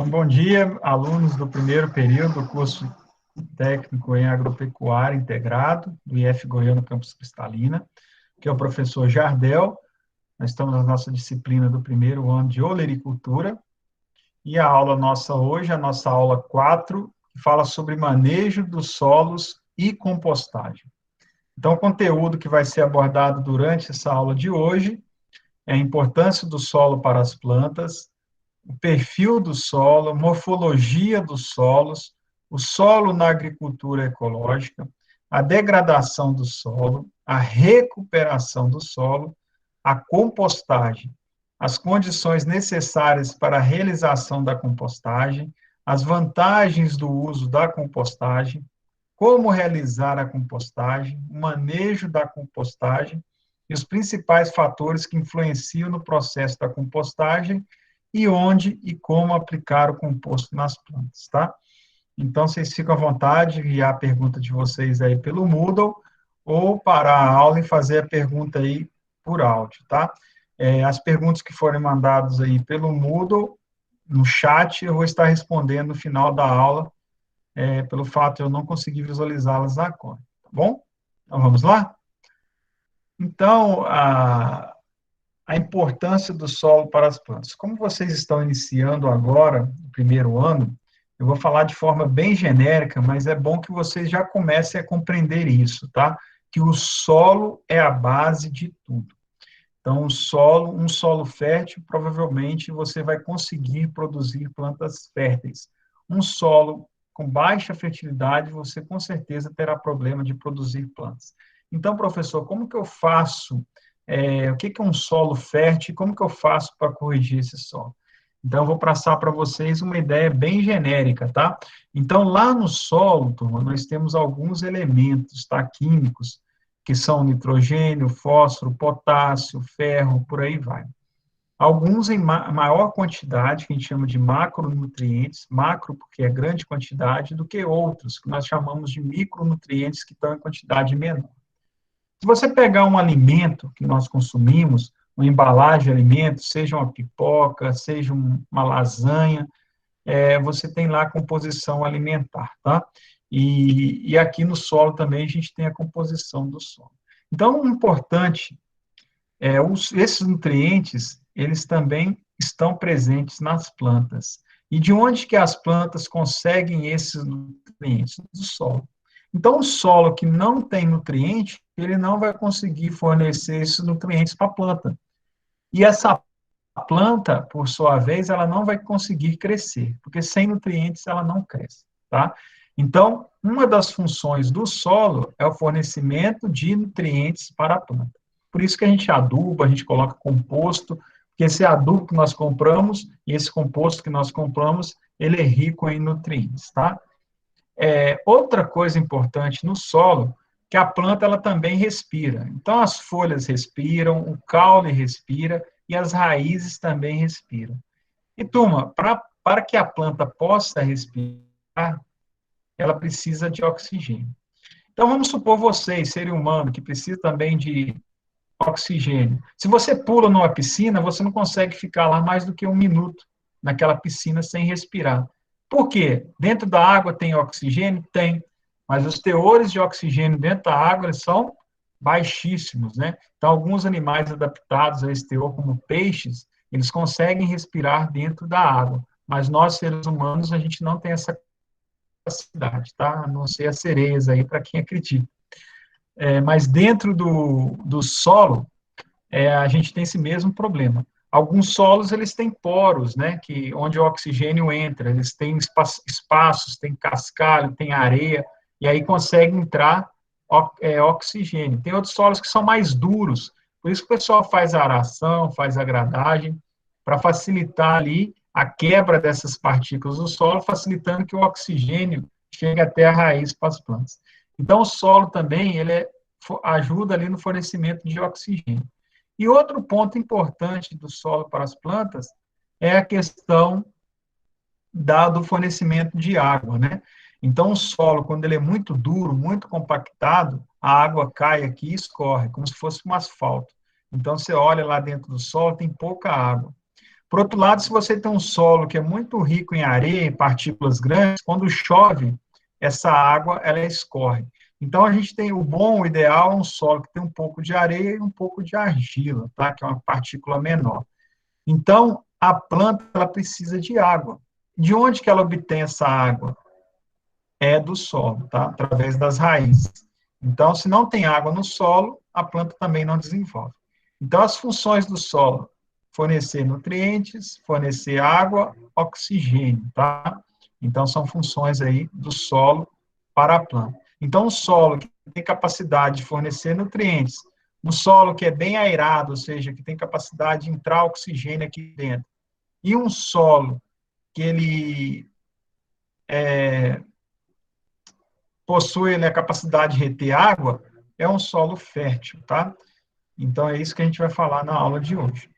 Então, bom dia, alunos do primeiro período do curso técnico em agropecuária integrado do IF Goiano Campus Cristalina, que é o professor Jardel. Nós estamos na nossa disciplina do primeiro ano de olericultura, e a aula nossa hoje, a nossa aula 4, que fala sobre manejo dos solos e compostagem. Então, o conteúdo que vai ser abordado durante essa aula de hoje é a importância do solo para as plantas, o perfil do solo, morfologia dos solos, o solo na agricultura ecológica, a degradação do solo, a recuperação do solo, a compostagem, as condições necessárias para a realização da compostagem, as vantagens do uso da compostagem, como realizar a compostagem, o manejo da compostagem e os principais fatores que influenciam no processo da compostagem e onde e como aplicar o composto nas plantas, tá? Então, vocês ficam à vontade de enviar a pergunta de vocês aí pelo Moodle ou parar a aula e fazer a pergunta aí por áudio, tá? As perguntas que forem mandadas aí pelo Moodle, no chat, eu vou estar respondendo no final da aula, pelo fato de eu não conseguir visualizá-las agora, tá bom? Então, vamos lá? Então, a importância do solo para as plantas. Como vocês estão iniciando agora, o primeiro ano, eu vou falar de forma bem genérica, mas é bom que vocês já comecem a compreender isso, tá? Que o solo é a base de tudo. Então, um solo fértil, provavelmente você vai conseguir produzir plantas férteis. Um solo com baixa fertilidade, você com certeza terá problema de produzir plantas. Então, professor, como que eu faço? O que é um solo fértil? Como que eu faço para corrigir esse solo? Então, eu vou passar para vocês uma ideia bem genérica, tá? Então, lá no solo, turma, nós temos alguns elementos, tá, químicos, que são nitrogênio, fósforo, potássio, ferro, por aí vai. Alguns em maior quantidade, que a gente chama de macronutrientes, macro porque é grande quantidade, do que outros, que nós chamamos de micronutrientes, que estão em quantidade menor. Se você pegar um alimento que nós consumimos, uma embalagem de alimento, seja uma pipoca, seja uma lasanha, você tem lá a composição alimentar, tá? E aqui no solo também a gente tem a composição do solo. Então, o importante esses nutrientes, eles também estão presentes nas plantas. E de onde que as plantas conseguem esses nutrientes? Do solo. Então, o solo que não tem nutriente, ele não vai conseguir fornecer esses nutrientes para a planta. E essa planta, por sua vez, ela não vai conseguir crescer, porque sem nutrientes ela não cresce, tá? Então, uma das funções do solo é o fornecimento de nutrientes para a planta. Por isso que a gente aduba, a gente coloca composto, porque esse adubo que nós compramos e esse composto que nós compramos, ele é rico em nutrientes, tá? Outra coisa importante no solo, que a planta ela também respira. Então, as folhas respiram, o caule respira e as raízes também respiram. E, turma, para que a planta possa respirar, ela precisa de oxigênio. Então, vamos supor vocês, ser humano, que precisa também de oxigênio. Se você pula numa piscina, você não consegue ficar lá mais do que 1 minuto naquela piscina sem respirar. Por quê? Dentro da água tem oxigênio? Tem. Mas os teores de oxigênio dentro da água são baixíssimos, né? Então, alguns animais adaptados a esse teor, como peixes, eles conseguem respirar dentro da água. Mas nós, seres humanos, a gente não tem essa capacidade, tá? A não ser as sereias aí, para quem acredita. Mas dentro do solo, a gente tem esse mesmo problema. Alguns solos, eles têm poros, né, onde o oxigênio entra, eles têm espaços, tem cascalho, tem areia, e aí consegue entrar oxigênio. Tem outros solos que são mais duros, por isso que o pessoal faz a aração, faz a gradagem, para facilitar ali a quebra dessas partículas do solo, facilitando que o oxigênio chegue até a raiz para as plantas. Então, o solo também, ele ajuda ali no fornecimento de oxigênio. E outro ponto importante do solo para as plantas é a questão do fornecimento de água, né? Então, o solo, quando ele é muito duro, muito compactado, a água cai aqui e escorre, como se fosse um asfalto. Então, você olha lá dentro do solo, tem pouca água. Por outro lado, se você tem um solo que é muito rico em areia, em partículas grandes, quando chove, essa água ela escorre. Então, a gente tem o ideal é um solo que tem um pouco de areia e um pouco de argila, tá? Que é uma partícula menor. Então, a planta ela precisa de água. De onde que ela obtém essa água? É do solo, tá? Através das raízes. Então, se não tem água no solo, a planta também não desenvolve. Então, as funções do solo: fornecer nutrientes, fornecer água, oxigênio, tá? Então, são funções aí do solo para a planta. Então, um solo que tem capacidade de fornecer nutrientes, um solo que é bem aerado, ou seja, que tem capacidade de entrar oxigênio aqui dentro, e um solo que ele possui, né, a capacidade de reter água, é um solo fértil, tá? Então, é isso que a gente vai falar na aula de hoje.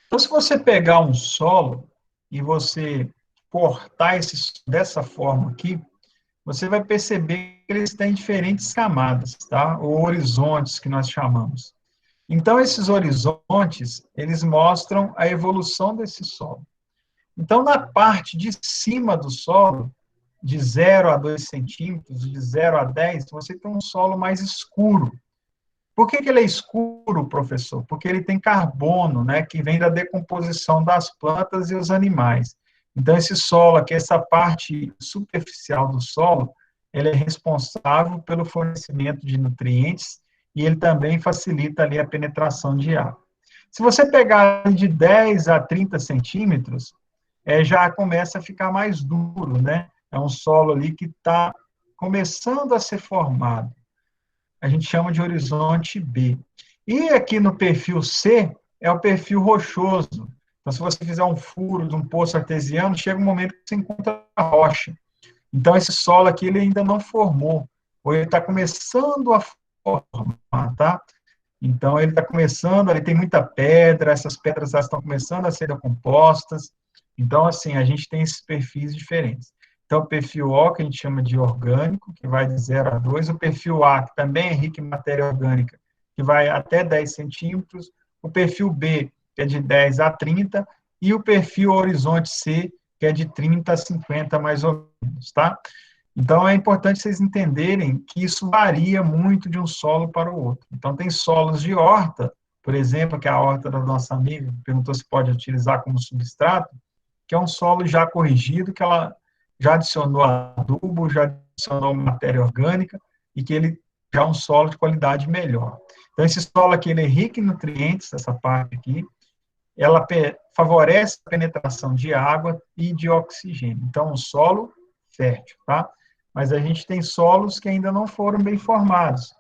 Então, se você pegar um solo e você cortar dessa forma aqui, você vai perceber que eles têm diferentes camadas, tá? Ou horizontes, que nós chamamos. Então, esses horizontes, eles mostram a evolução desse solo. Então, na parte de cima do solo, de 0 a 2 centímetros, de 0 a 10, você tem um solo mais escuro. Por que ele é escuro, professor? Porque ele tem carbono, né, que vem da decomposição das plantas e os animais. Então, esse solo aqui, essa parte superficial do solo, ele é responsável pelo fornecimento de nutrientes e ele também facilita ali a penetração de ar. Se você pegar de 10 a 30 centímetros, já começa a ficar mais duro, né? É um solo ali que está começando a ser formado. A gente chama de horizonte B. E aqui no perfil C é o perfil rochoso. Então, se você fizer um furo de um poço artesiano, chega um momento que você encontra a rocha. Então, esse solo aqui ele ainda não formou, ou ele está começando a formar, tá? Então, ele está começando, ele tem muita pedra, essas pedras estão começando a ser decompostas. Então, assim, a gente tem esses perfis diferentes. Então, o perfil O, que a gente chama de orgânico, que vai de 0 a 2. O perfil A, que também é rico em matéria orgânica, que vai até 10 centímetros. O perfil B, que é de 10 a 30. E o perfil horizonte C, que é de 30 a 50, mais ou menos, tá? Então, é importante vocês entenderem que isso varia muito de um solo para o outro. Então, tem solos de horta, por exemplo, que é a horta da nossa amiga, perguntou se pode utilizar como substrato, que é um solo já corrigido, que ela já adicionou adubo, já adicionou matéria orgânica, e que ele já é um solo de qualidade melhor. Então, esse solo aqui, ele é rico em nutrientes, essa parte aqui, ela favorece a penetração de água e de oxigênio. Então, um solo fértil, tá? Mas a gente tem solos que ainda não foram bem formados.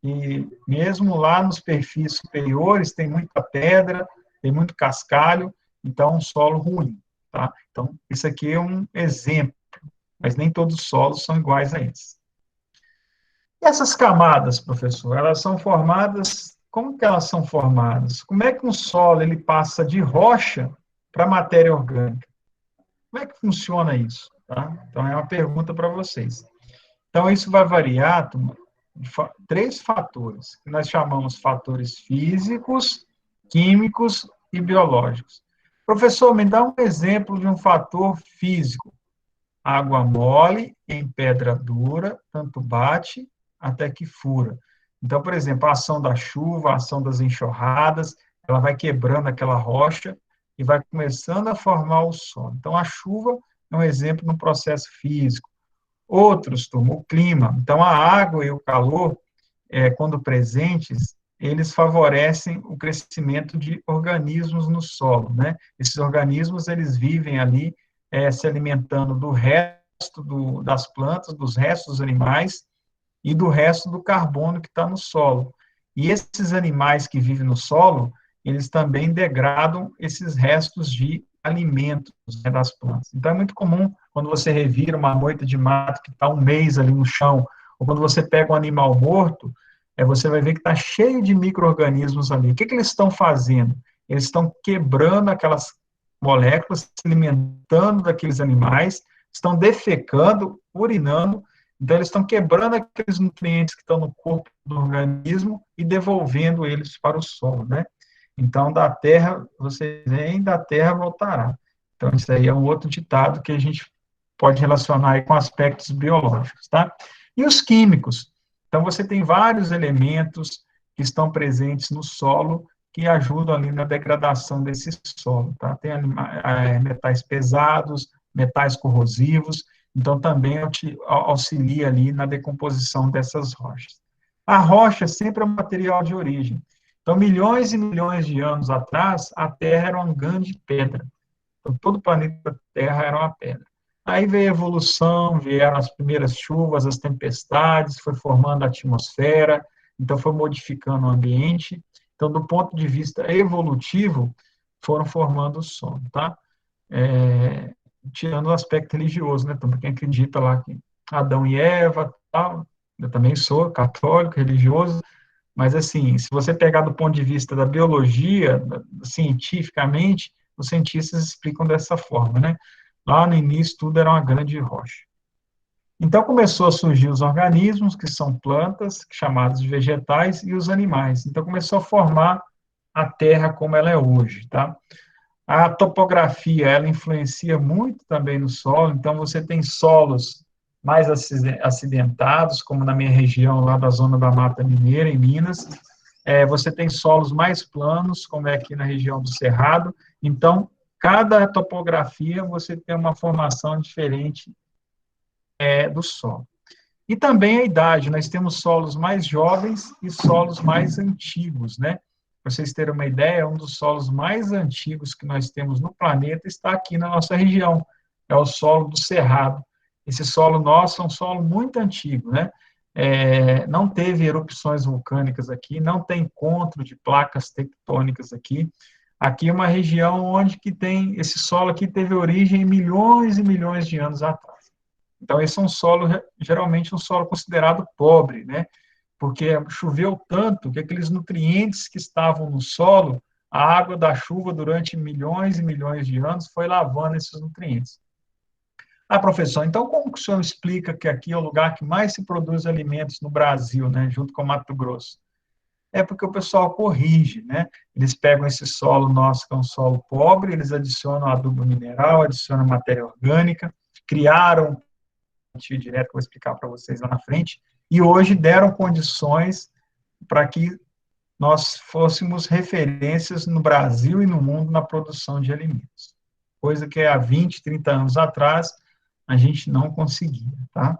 E mesmo lá nos perfis superiores, tem muita pedra, tem muito cascalho, então é um solo ruim, tá? Então, isso aqui é um exemplo, mas nem todos os solos são iguais a esse. E essas camadas, professor, elas são formadas, como que elas são formadas? Como é que um solo ele passa de rocha para matéria orgânica? Como é que funciona isso? Tá? Então, é uma pergunta para vocês. Então, isso vai variar de 3 fatores, que nós chamamos fatores físicos, químicos e biológicos. Professor, me dá um exemplo de um fator físico. Água mole em pedra dura, tanto bate até que fura. Então, por exemplo, a ação da chuva, a ação das enxurradas, ela vai quebrando aquela rocha e vai começando a formar o solo. Então, a chuva é um exemplo de um processo físico. Outros, turma, o clima. Então, a água e o calor, quando presentes, eles favorecem o crescimento de organismos no solo, né? Esses organismos, eles vivem ali se alimentando do resto das plantas, dos restos dos animais e do resto do carbono que está no solo. E esses animais que vivem no solo, eles também degradam esses restos de alimentos, né, das plantas. Então, é muito comum, quando você revira uma moita de mato que está um mês ali no chão, ou quando você pega um animal morto, você vai ver que está cheio de micro-organismos ali. O que eles estão fazendo? Eles estão quebrando aquelas moléculas, se alimentando daqueles animais, estão defecando, urinando, então eles estão quebrando aqueles nutrientes que estão no corpo do organismo e devolvendo eles para o solo, né? Então, da terra, você vem, da terra voltará. Então, isso aí é um outro ditado que a gente pode relacionar aí com aspectos biológicos, tá? E os químicos. Então, você tem vários elementos que estão presentes no solo que ajudam ali na degradação desse solo, tá? Tem metais pesados, metais corrosivos, então também auxilia ali na decomposição dessas rochas. A rocha sempre é um material de origem. Então, milhões e milhões de anos atrás, a Terra era uma grande pedra. Então, todo o planeta Terra era uma pedra. Aí veio a evolução, vieram as primeiras chuvas, as tempestades, foi formando a atmosfera, então foi modificando o ambiente. Então, do ponto de vista evolutivo, foram formando o solo, tá? É, tirando o aspecto religioso, né? Então, para quem acredita lá que Adão e Eva, tal, eu também sou católico, religioso, mas, assim, se você pegar do ponto de vista da biologia, cientificamente, os cientistas explicam dessa forma, né? Lá no início, tudo era uma grande rocha. Então, começou a surgir os organismos, que são plantas, chamados de vegetais, e os animais. Então, começou a formar a Terra como ela é hoje, tá? A topografia, ela influencia muito também no solo, então você tem solos mais acidentados, como na minha região, lá da zona da Mata Mineira, em Minas. Você tem solos mais planos, como é aqui na região do Cerrado. Então, cada topografia, você tem uma formação diferente do solo. E também a idade, nós temos solos mais jovens e solos mais antigos, né? Para vocês terem uma ideia, um dos solos mais antigos que nós temos no planeta está aqui na nossa região, é o solo do Cerrado. Esse solo nosso é um solo muito antigo, né? Não teve erupções vulcânicas aqui, não tem encontro de placas tectônicas aqui. Aqui é uma região onde que tem, esse solo aqui teve origem milhões e milhões de anos atrás. Então, esse é um solo, geralmente, um solo considerado pobre, né? Porque choveu tanto que aqueles nutrientes que estavam no solo, a água da chuva durante milhões e milhões de anos foi lavando esses nutrientes. Ah, professor, então como que o senhor explica que aqui é o lugar que mais se produz alimentos no Brasil, né, junto com o Mato Grosso? É porque o pessoal corrige, né? Eles pegam esse solo nosso, que é um solo pobre, eles adicionam adubo mineral, adicionam matéria orgânica, criaram plantio direto, que eu vou explicar para vocês lá na frente, e hoje deram condições para que nós fôssemos referências no Brasil e no mundo na produção de alimentos. Coisa que há 20, 30 anos atrás a gente não conseguia, tá?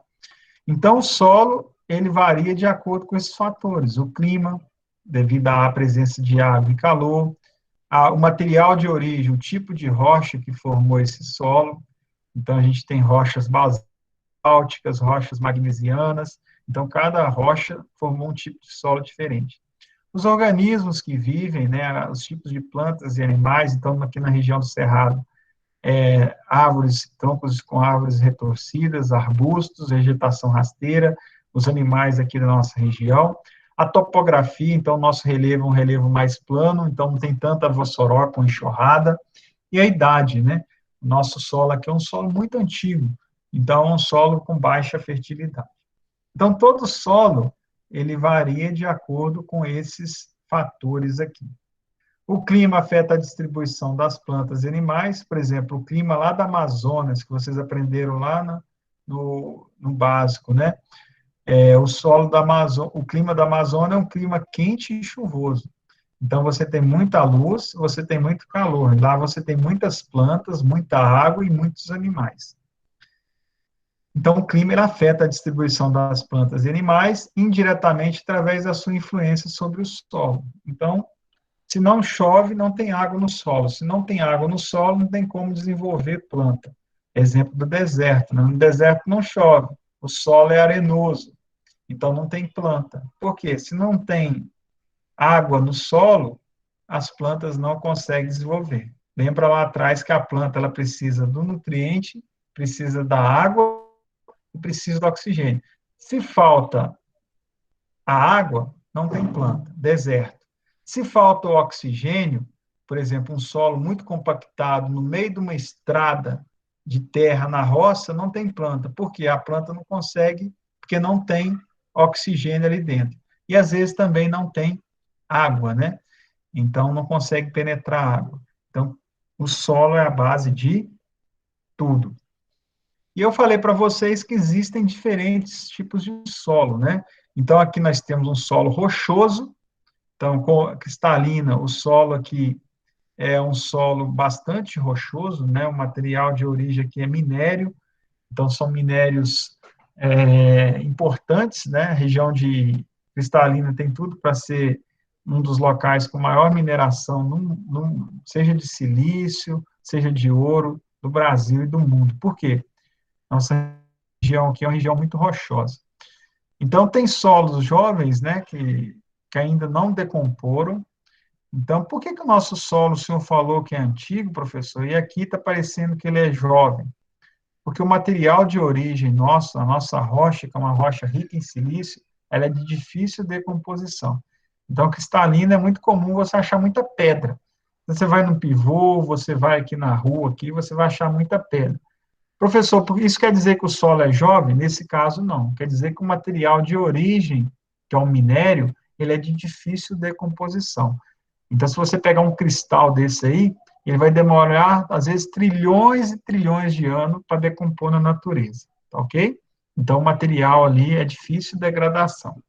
Então, o solo, ele varia de acordo com esses fatores. O clima, devido à presença de água e calor, o material de origem, o tipo de rocha que formou esse solo. Então, a gente tem rochas basálticas, rochas magnesianas. Então, cada rocha formou um tipo de solo diferente. Os organismos que vivem, né, os tipos de plantas e animais, então, aqui na região do Cerrado, árvores, troncos com árvores retorcidas, arbustos, vegetação rasteira, os animais aqui da nossa região. A topografia, então, nosso relevo é um relevo mais plano, então não tem tanta vossoroca ou enxurrada. E a idade, né? O nosso solo aqui é um solo muito antigo, então é um solo com baixa fertilidade. Então, todo solo, ele varia de acordo com esses fatores aqui. O clima afeta a distribuição das plantas e animais, por exemplo, o clima lá da Amazonas, que vocês aprenderam lá no básico, né? O solo da Amazônia, o clima da Amazônia é um clima quente e chuvoso. Então, você tem muita luz, você tem muito calor. Lá você tem muitas plantas, muita água e muitos animais. Então, o clima ele afeta a distribuição das plantas e animais indiretamente através da sua influência sobre o solo. Então, se não chove, não tem água no solo. Se não tem água no solo, não tem como desenvolver planta. Exemplo do deserto, né? No deserto não chove, o solo é arenoso, então não tem planta. Por quê? Se não tem água no solo, as plantas não conseguem desenvolver. Lembra lá atrás que a planta ela precisa do nutriente, precisa da água e precisa do oxigênio. Se falta a água, não tem planta, deserto. Se falta o oxigênio, por exemplo, um solo muito compactado no meio de uma estrada de terra na roça, não tem planta. Por quê? A planta não consegue, porque não tem oxigênio ali dentro. E às vezes também não tem água, né? então não consegue penetrar água. Então, o solo é a base de tudo. E eu falei para vocês que existem diferentes tipos de solo, né? Então, aqui nós temos um solo rochoso, então, com cristalina, o solo aqui é um solo bastante rochoso, né? O material de origem aqui é minério, então são minérios importantes, né? A região de cristalina tem tudo para ser um dos locais com maior mineração, seja de silício, seja de ouro, do Brasil e do mundo. Por quê? Nossa região aqui é uma região muito rochosa. Então, tem solos jovens, né, que ainda não decomporam. Então, por que o nosso solo, o senhor falou que é antigo, professor, e aqui está parecendo que ele é jovem? Porque o material de origem nosso, a nossa rocha, que é uma rocha rica em silício, ela é de difícil decomposição. Então, cristalina é muito comum você achar muita pedra. Você vai no pivô, você vai aqui na rua, aqui, você vai achar muita pedra. Professor, isso quer dizer que o solo é jovem? Nesse caso, não. Quer dizer que o material de origem, que é o minério, ele é de difícil decomposição. Então, se você pegar um cristal desse aí, ele vai demorar, às vezes, trilhões e trilhões de anos para decompor na natureza, tá ok? Então, o material ali é difícil degradação.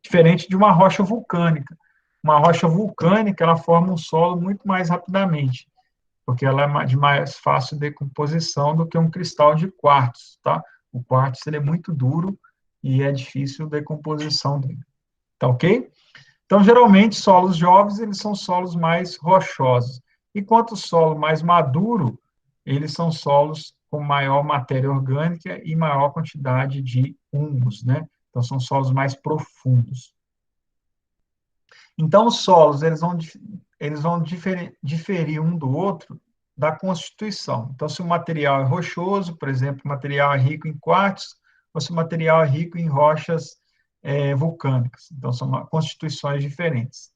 Diferente de uma rocha vulcânica. Uma rocha vulcânica, ela forma um solo muito mais rapidamente, porque ela é de mais fácil decomposição do que um cristal de quartzo, tá? O quartzo, ele é muito duro e é difícil a decomposição dele, tá ok? Então, geralmente, solos jovens, eles são solos mais rochosos. Enquanto o solo mais maduro, eles são solos com maior matéria orgânica e maior quantidade de humus, né? Então, são solos mais profundos. Então, os solos, eles vão diferir um do outro da constituição. Então, se o material é rochoso, por exemplo, o material é rico em quartzo, ou se o material é rico em rochas vulcânicas. Então, são constituições diferentes.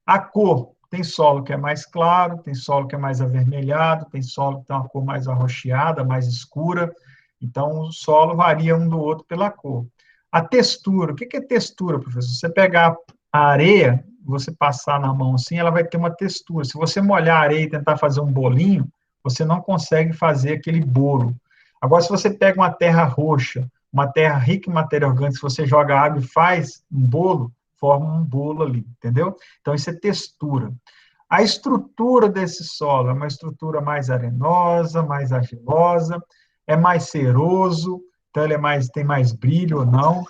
A cor, tem solo que é mais claro, tem solo que é mais avermelhado, tem solo que tem uma cor mais arroxeada, mais escura. Então, o solo varia um do outro pela cor. A textura, o que é textura, professor? Você pegar a areia, você passar na mão assim, ela vai ter uma textura. Se você molhar a areia e tentar fazer um bolinho, você não consegue fazer aquele bolo. Agora, se você pega uma terra roxa, uma terra rica em matéria orgânica, se você joga água e faz um bolo, forma um bolo ali, entendeu? Então, isso é textura. A estrutura desse solo é uma estrutura mais arenosa, mais argilosa, é mais ceroso, então ele tem mais brilho ou não.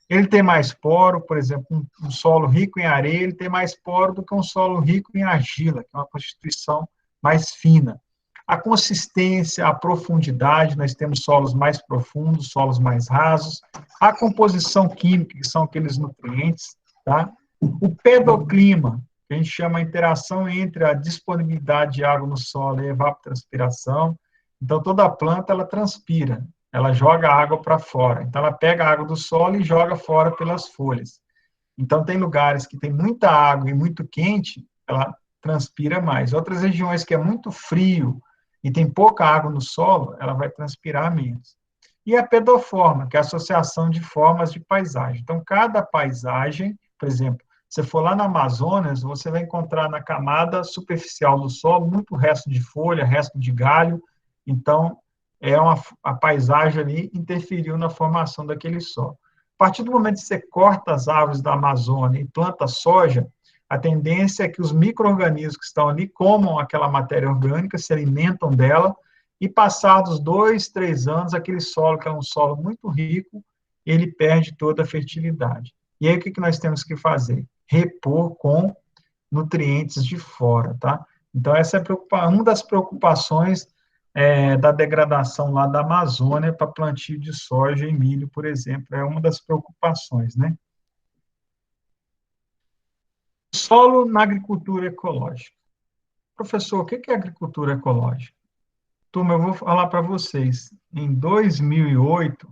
Ele tem mais poro, por exemplo, um solo rico em areia, ele tem mais poro do que um solo rico em argila, que é uma constituição mais fina. A consistência, a profundidade, nós temos solos mais profundos, solos mais rasos. A composição química, que são aqueles nutrientes, tá? O pedoclima, que a gente chama a interação entre a disponibilidade de água no solo e a evapotranspiração. Então, toda a planta, ela transpira, ela joga água para fora. Então, ela pega a água do solo e joga fora pelas folhas. Então, tem lugares que tem muita água e muito quente, ela transpira mais. Outras regiões que é muito frio e tem pouca água no solo, ela vai transpirar menos. E a pedoforma, que é a associação de formas de paisagem. Então, cada paisagem, por exemplo, se for lá na Amazonas, você vai encontrar na camada superficial do solo muito resto de folha, resto de galho. Então, a paisagem ali interferiu na formação daquele solo. A partir do momento que você corta as árvores da Amazônia e planta soja, a tendência é que os micro-organismos que estão ali comam aquela matéria orgânica, se alimentam dela, e passados 2, 3 anos, aquele solo, que é um solo muito rico, ele perde toda a fertilidade. E aí, o que nós temos que fazer? Repor com nutrientes de fora, tá? Então, essa é uma das preocupações da degradação lá da Amazônia para plantio de soja e milho, por exemplo, é uma das preocupações, né? Solo na agricultura ecológica. Professor, o que é agricultura ecológica? Turma, eu vou falar para vocês. Em 2008,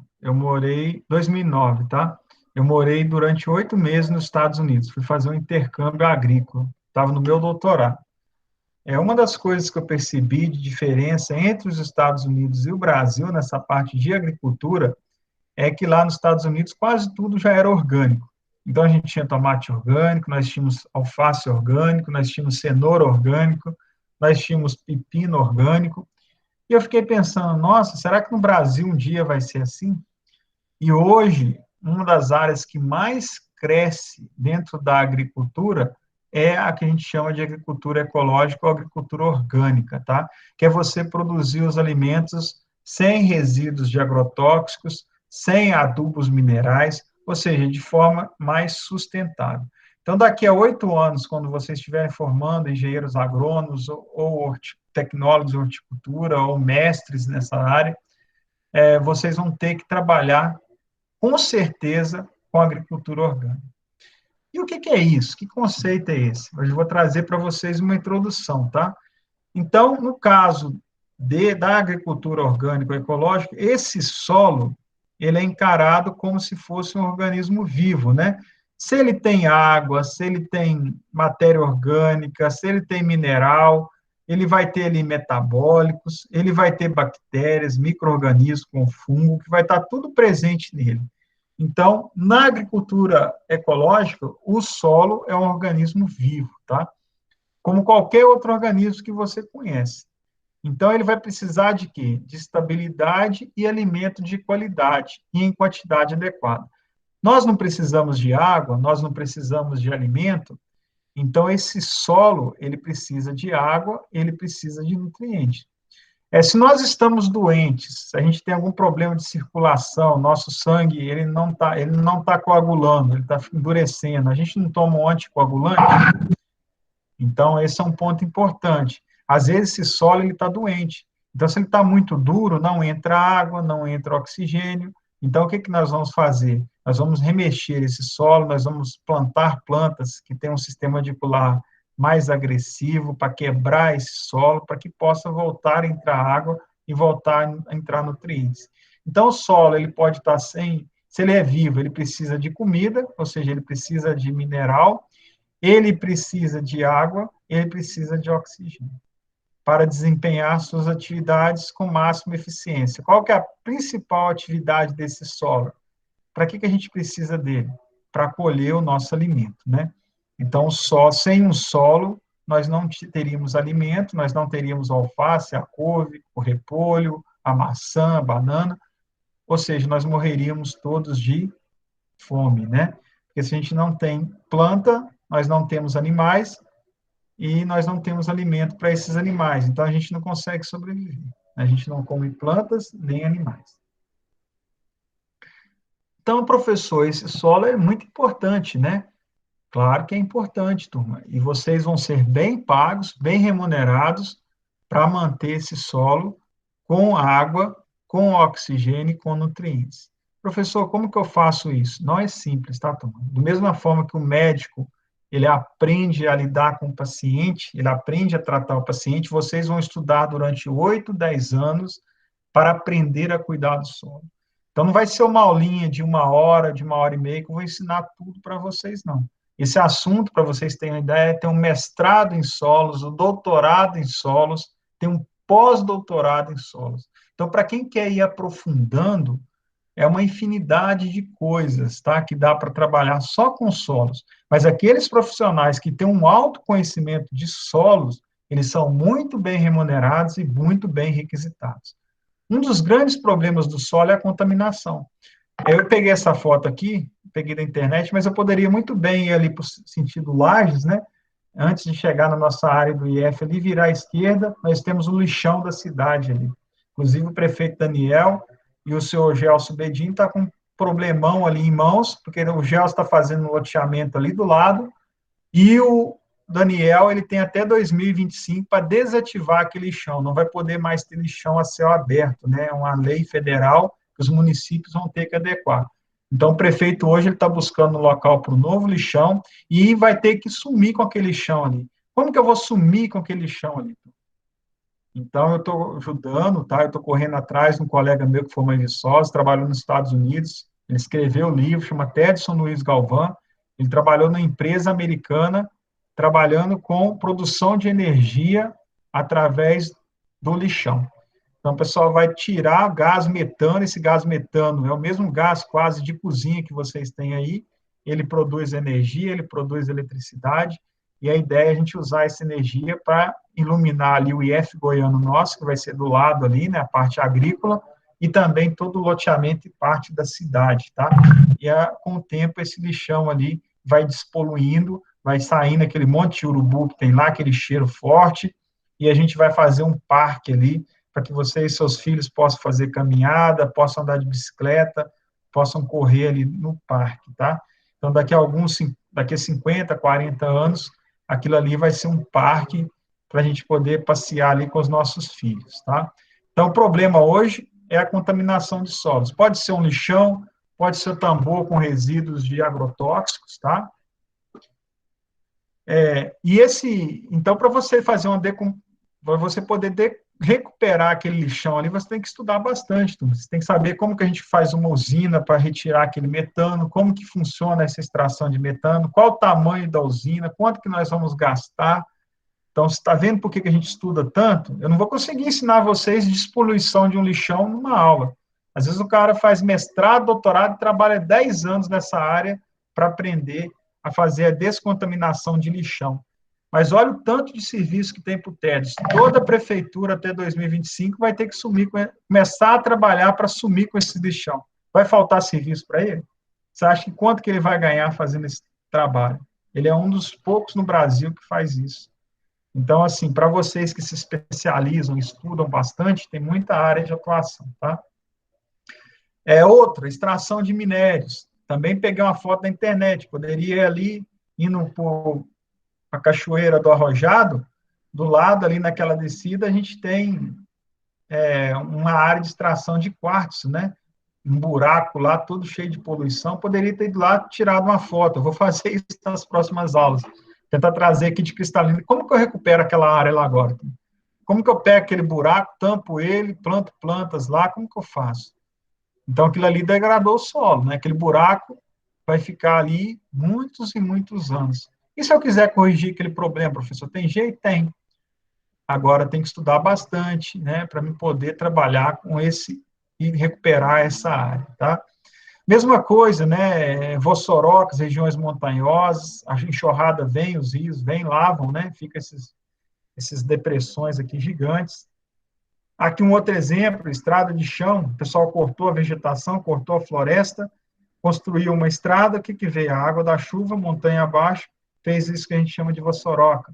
2009, tá? Eu morei durante 8 meses nos Estados Unidos. Fui fazer um intercâmbio agrícola. Estava no meu doutorado. Uma das coisas que eu percebi de diferença entre os Estados Unidos e o Brasil nessa parte de agricultura é que lá nos Estados Unidos quase tudo já era orgânico. Então, a gente tinha tomate orgânico, nós tínhamos alface orgânico, nós tínhamos cenoura orgânico, nós tínhamos pepino orgânico. E eu fiquei pensando, nossa, será que no Brasil um dia vai ser assim? E hoje, uma das áreas que mais cresce dentro da agricultura é a que a gente chama de agricultura ecológica ou agricultura orgânica, tá? Que é você produzir os alimentos sem resíduos de agrotóxicos, sem adubos minerais, ou seja, de forma mais sustentável. Então, daqui a 8 anos, quando vocês estiverem formando engenheiros agrônomos ou tecnólogos de horticultura ou mestres nessa área, vocês vão ter que trabalhar com certeza, com a agricultura orgânica. E o que é isso? Que conceito é esse? Hoje eu vou trazer para vocês uma introdução, tá? Então, no caso da agricultura orgânica ou ecológica, esse solo, ele é encarado como se fosse um organismo vivo, né? Se ele tem água, se ele tem matéria orgânica, se ele tem mineral, ele vai ter ali metabólicos, ele vai ter bactérias, micro-organismos com fungo, que vai estar tudo presente nele. Então, na agricultura ecológica, o solo é um organismo vivo, tá? Como qualquer outro organismo que você conhece. Então, ele vai precisar de quê? De estabilidade e alimento de qualidade e em quantidade adequada. Nós não precisamos de água, nós não precisamos de alimento, então esse solo, ele precisa de água, ele precisa de nutrientes. Se nós estamos doentes, se a gente tem algum problema de circulação, nosso sangue ele não tá coagulando, ele está endurecendo, a gente não toma um anticoagulante, então esse é um ponto importante. Às vezes esse solo ele está doente, então se ele está muito duro, não entra água, não entra oxigênio, então o que que nós vamos fazer? Nós vamos remexer esse solo, nós vamos plantar plantas que têm um sistema radicular mais agressivo para quebrar esse solo, para que possa voltar a entrar água e voltar a entrar nutrientes. Então, o solo, ele pode estar sem, se ele é vivo, ele precisa de comida, ou seja, ele precisa de mineral, ele precisa de água, ele precisa de oxigênio para desempenhar suas atividades com máxima eficiência. Qual que é a principal atividade desse solo? Para que a gente precisa dele? Para colher o nosso alimento, né? Então, só sem um solo, nós não teríamos alimento, nós não teríamos a alface, a couve, o repolho, a maçã, a banana, ou seja, nós morreríamos todos de fome, né? Porque se a gente não tem planta, nós não temos animais e nós não temos alimento para esses animais, então a gente não consegue sobreviver. A gente não come plantas nem animais. Então, professor, esse solo é muito importante, né? Claro que é importante, turma. E vocês vão ser bem pagos, bem remunerados para manter esse solo com água, com oxigênio e com nutrientes. Professor, como que eu faço isso? Não é simples, tá, turma? Da mesma forma que o médico, ele aprende a lidar com o paciente, ele aprende a tratar o paciente, vocês vão estudar durante 8, 10 anos para aprender a cuidar do solo. Então, não vai ser uma aulinha de uma hora e meia, que eu vou ensinar tudo para vocês, não. Esse assunto, para vocês terem uma ideia, tem um mestrado em solos, um doutorado em solos, tem um pós-doutorado em solos. Então, para quem quer ir aprofundando, é uma infinidade de coisas, tá? Que dá para trabalhar só com solos. Mas aqueles profissionais que têm um alto conhecimento de solos, eles são muito bem remunerados e muito bem requisitados. Um dos grandes problemas do solo é a contaminação. Eu peguei essa foto aqui, peguei da internet, mas eu poderia muito bem ir ali para o sentido Lages, né? Antes de chegar na nossa área do IF ali, virar à esquerda, nós temos o lixão da cidade ali. Inclusive o prefeito Daniel e o senhor Gelson Bedin está com um problemão ali em mãos, porque o Gelson está fazendo um loteamento ali do lado, e o Daniel, ele tem até 2025 para desativar aquele lixão, não vai poder mais ter lixão a céu aberto, né? É uma lei federal que os municípios vão ter que adequar. Então, o prefeito hoje ele está buscando um local para o novo lixão e vai ter que sumir com aquele lixão ali. Como que eu vou sumir com aquele lixão ali? Então, eu estou ajudando, tá? Eu estou correndo atrás de um colega meu que formou em Viçosa, trabalhou nos Estados Unidos, ele escreveu um livro, chama Tedson Luiz Galvão, ele trabalhou numa empresa americana, trabalhando com produção de energia através do lixão. Então, o pessoal vai tirar gás metano, esse gás metano é o mesmo gás quase de cozinha que vocês têm aí, ele produz energia, ele produz eletricidade, e a ideia é a gente usar essa energia para iluminar ali o IF Goiano nosso, que vai ser do lado ali, né, a parte agrícola, e também todo o loteamento e parte da cidade, tá? E com o tempo esse lixão ali vai despoluindo, vai saindo aquele monte de urubu que tem lá, aquele cheiro forte, e a gente vai fazer um parque ali, para que você e seus filhos possam fazer caminhada, possam andar de bicicleta, possam correr ali no parque, tá? Então, daqui a 50, 40 anos, aquilo ali vai ser um parque para a gente poder passear ali com os nossos filhos, tá? Então, o problema hoje é a contaminação de solos. Pode ser um lixão, pode ser tambor com resíduos de agrotóxicos, tá? Então, para você fazer para você poder recuperar aquele lixão ali, você tem que estudar bastante, você tem que saber como que a gente faz uma usina para retirar aquele metano, como que funciona essa extração de metano, qual o tamanho da usina, quanto que nós vamos gastar. Então, você está vendo por que a gente estuda tanto? Eu não vou conseguir ensinar vocês despoluição de um lixão numa aula. Às vezes o cara faz mestrado, doutorado e trabalha 10 anos nessa área para aprender a fazer a descontaminação de lixão. Mas olha o tanto de serviço que tem para o TEDS. Toda prefeitura até 2025 vai ter que começar a trabalhar para sumir com esse lixão. Vai faltar serviço para ele? Você acha que quanto que ele vai ganhar fazendo esse trabalho? Ele é um dos poucos no Brasil que faz isso. Então, assim, para vocês que se especializam, estudam bastante, tem muita área de atuação, tá? Outra, extração de minérios. Também peguei uma foto da internet, poderia ir ali, indo para a Cachoeira do Arrojado, do lado ali naquela descida, a gente tem uma área de extração de quartzo, né? Um buraco lá, todo cheio de poluição, poderia ter ido lá tirado uma foto. Eu vou fazer isso nas próximas aulas. Tentar trazer aqui de cristalino. Como que eu recupero aquela área lá agora? Como que eu pego aquele buraco, tampo ele, planto plantas lá, como que eu faço? Então, aquilo ali degradou o solo, né? Aquele buraco vai ficar ali muitos e muitos anos. E se eu quiser corrigir aquele problema, professor? Tem jeito? Tem. Agora tem que estudar bastante, né? Para me poder trabalhar com esse e recuperar essa área, tá? Mesma coisa, né? Vossorocas, regiões montanhosas, a enxurrada vem, os rios vêm, lavam, né? Fica esses depressões aqui gigantes. Aqui um outro exemplo, estrada de chão, o pessoal cortou a vegetação, cortou a floresta, construiu uma estrada, o que veio? A água da chuva, montanha abaixo, fez isso que a gente chama de Vossoroca.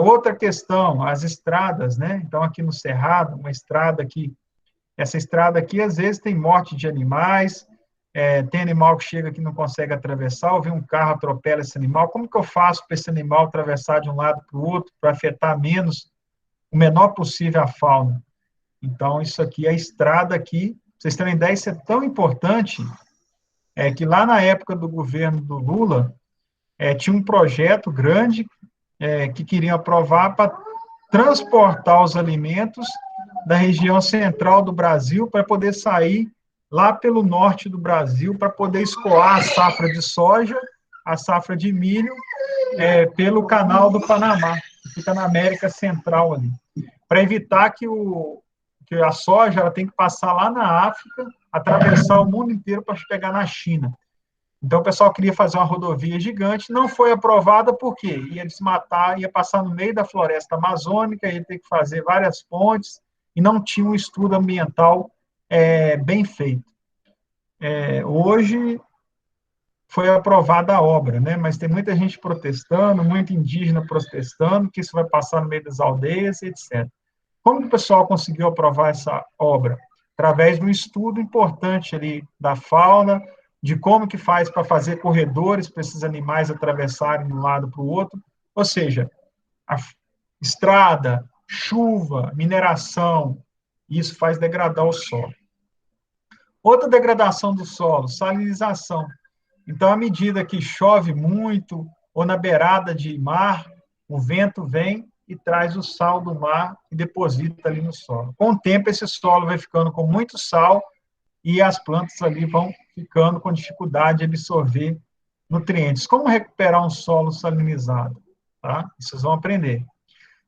Outra questão, as estradas, né? Então, aqui no Cerrado, uma estrada aqui, essa estrada aqui, às vezes, tem morte de animais, tem animal que chega que não consegue atravessar, ou vem um carro, atropela esse animal, como que eu faço para esse animal atravessar de um lado para o outro, para afetar o menor possível a fauna? Então, isso aqui, a estrada aqui, pra vocês terem ideia, isso é tão importante, que lá na época do governo do Lula, tinha um projeto grande que queriam aprovar para transportar os alimentos da região central do Brasil para poder sair lá pelo norte do Brasil, para poder escoar a safra de soja, a safra de milho, pelo canal do Panamá, que fica na América Central ali, para evitar que a soja ela tem que passar lá na África, atravessar o mundo inteiro para chegar na China. Então, o pessoal queria fazer uma rodovia gigante, não foi aprovada porque ia desmatar, ia passar no meio da floresta amazônica, ia ter que fazer várias pontes, e não tinha um estudo ambiental bem feito. Hoje foi aprovada a obra, né? Mas tem muita gente protestando, muito indígena protestando, que isso vai passar no meio das aldeias, etc. Como que o pessoal conseguiu aprovar essa obra? Através de um estudo importante ali da fauna, de como que faz para fazer corredores para esses animais atravessarem de um lado para o outro. Ou seja, a estrada, chuva, mineração, isso faz degradar o solo. Outra degradação do solo, salinização. Então, à medida que chove muito, ou na beirada de mar, o vento vem e traz o sal do mar e deposita ali no solo. Com o tempo, esse solo vai ficando com muito sal e as plantas ali vão ficando com dificuldade de absorver nutrientes. Como recuperar um solo salinizado? Tá? Vocês vão aprender.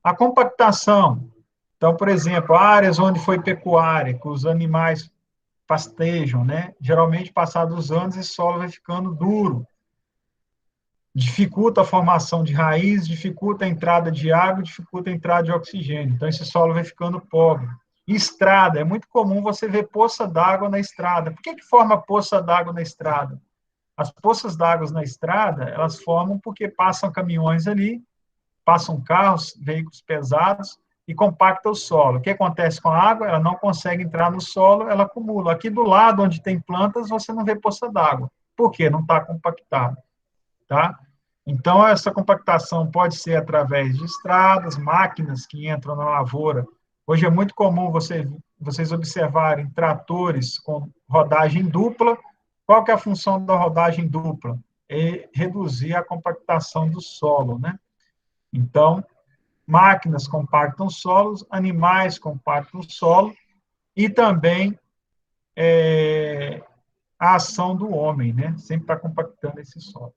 A compactação. Então, por exemplo, áreas onde foi pecuária, que os animais pastejam, né? Geralmente, passados os anos, esse solo vai ficando duro, dificulta a formação de raiz, dificulta a entrada de água, dificulta a entrada de oxigênio. Então, esse solo vai ficando pobre. Estrada, é muito comum você ver poça d'água na estrada. Por que forma poça d'água na estrada? As poças d'água na estrada, elas formam porque passam caminhões ali, passam carros, veículos pesados e compacta o solo. O que acontece com a água? Ela não consegue entrar no solo, ela acumula. Aqui do lado, onde tem plantas, você não vê poça d'água. Por quê? Não está compactado, tá? Então, essa compactação pode ser através de estradas, máquinas que entram na lavoura. Hoje é muito comum vocês observarem tratores com rodagem dupla. Qual que é a função da rodagem dupla? É reduzir a compactação do solo, né? Então, máquinas compactam solos, animais compactam o solo e também a ação do homem, né? Sempre está compactando esse solo.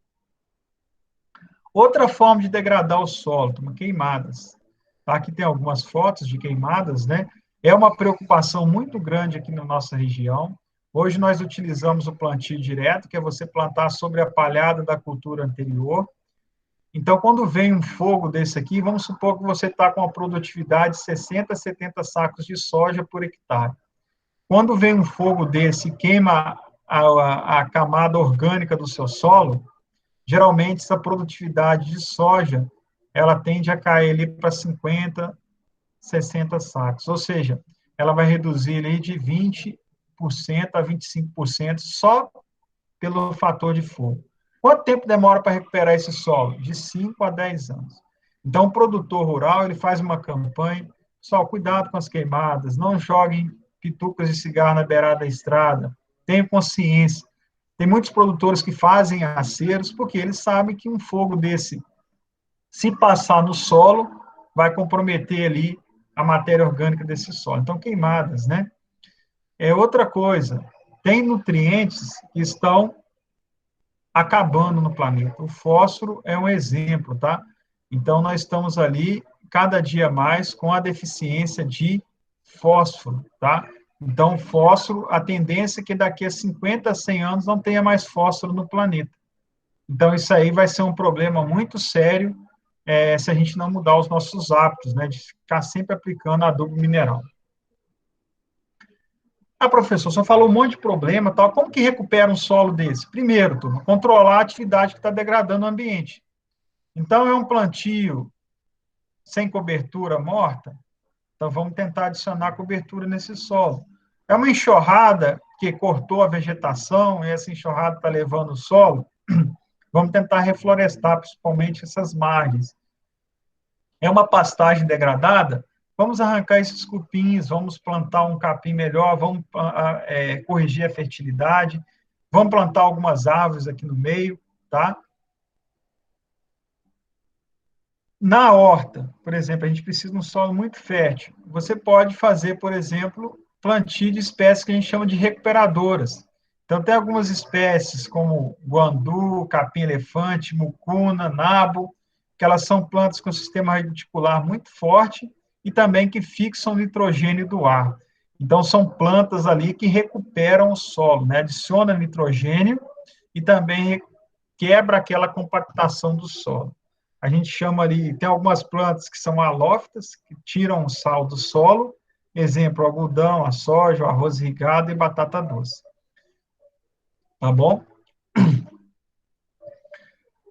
Outra forma de degradar o solo, queimadas. Tá? Aqui tem algumas fotos de queimadas, né? É uma preocupação muito grande aqui na nossa região. Hoje nós utilizamos o plantio direto, que é você plantar sobre a palhada da cultura anterior. Então, quando vem um fogo desse aqui, vamos supor que você está com a produtividade de 60, 70 sacos de soja por hectare. Quando vem um fogo desse e queima a camada orgânica do seu solo, geralmente essa produtividade de soja, ela tende a cair ali para 50, 60 sacos, ou seja, ela vai reduzir ali de 20% a 25% só pelo fator de fogo. Quanto tempo demora para recuperar esse solo? De 5 a 10 anos. Então, o produtor rural, ele faz uma campanha, pessoal, cuidado com as queimadas, não joguem pitucas de cigarro na beirada da estrada, tenham consciência. Tem muitos produtores que fazem aceros porque eles sabem que um fogo desse, se passar no solo, vai comprometer ali a matéria orgânica desse solo. Então, queimadas, né? É outra coisa, tem nutrientes que estão acabando no planeta. O fósforo é um exemplo, tá? Então, nós estamos ali, cada dia mais, com a deficiência de fósforo, tá? Então, fósforo, a tendência é que daqui a 50, 100 anos não tenha mais fósforo no planeta. Então, isso aí vai ser um problema muito sério se a gente não mudar os nossos hábitos, né? De ficar sempre aplicando adubo mineral. Ah, professor, só falou um monte de problema, tal. Como que recupera um solo desse? Primeiro, turma, controlar a atividade que está degradando o ambiente. Então, é um plantio sem cobertura morta, então vamos tentar adicionar cobertura nesse solo. É uma enxurrada que cortou a vegetação, e essa enxurrada está levando o solo, vamos tentar reflorestar, principalmente essas margens. É uma pastagem degradada, vamos arrancar esses cupins, vamos plantar um capim melhor, vamos corrigir a fertilidade, vamos plantar algumas árvores aqui no meio, tá? Na horta, por exemplo, a gente precisa de um solo muito fértil. Você pode fazer, por exemplo, plantio de espécies que a gente chama de recuperadoras. Então, tem algumas espécies como guandu, capim-elefante, mucuna, nabo, que elas são plantas com sistema radicular muito forte e também que fixam nitrogênio do ar. Então, são plantas ali que recuperam o solo, né? Adiciona nitrogênio e também quebra aquela compactação do solo. A gente chama ali, tem algumas plantas que são halófitas, que tiram o sal do solo, exemplo, o algodão, a soja, o arroz irrigado e batata doce. Tá bom?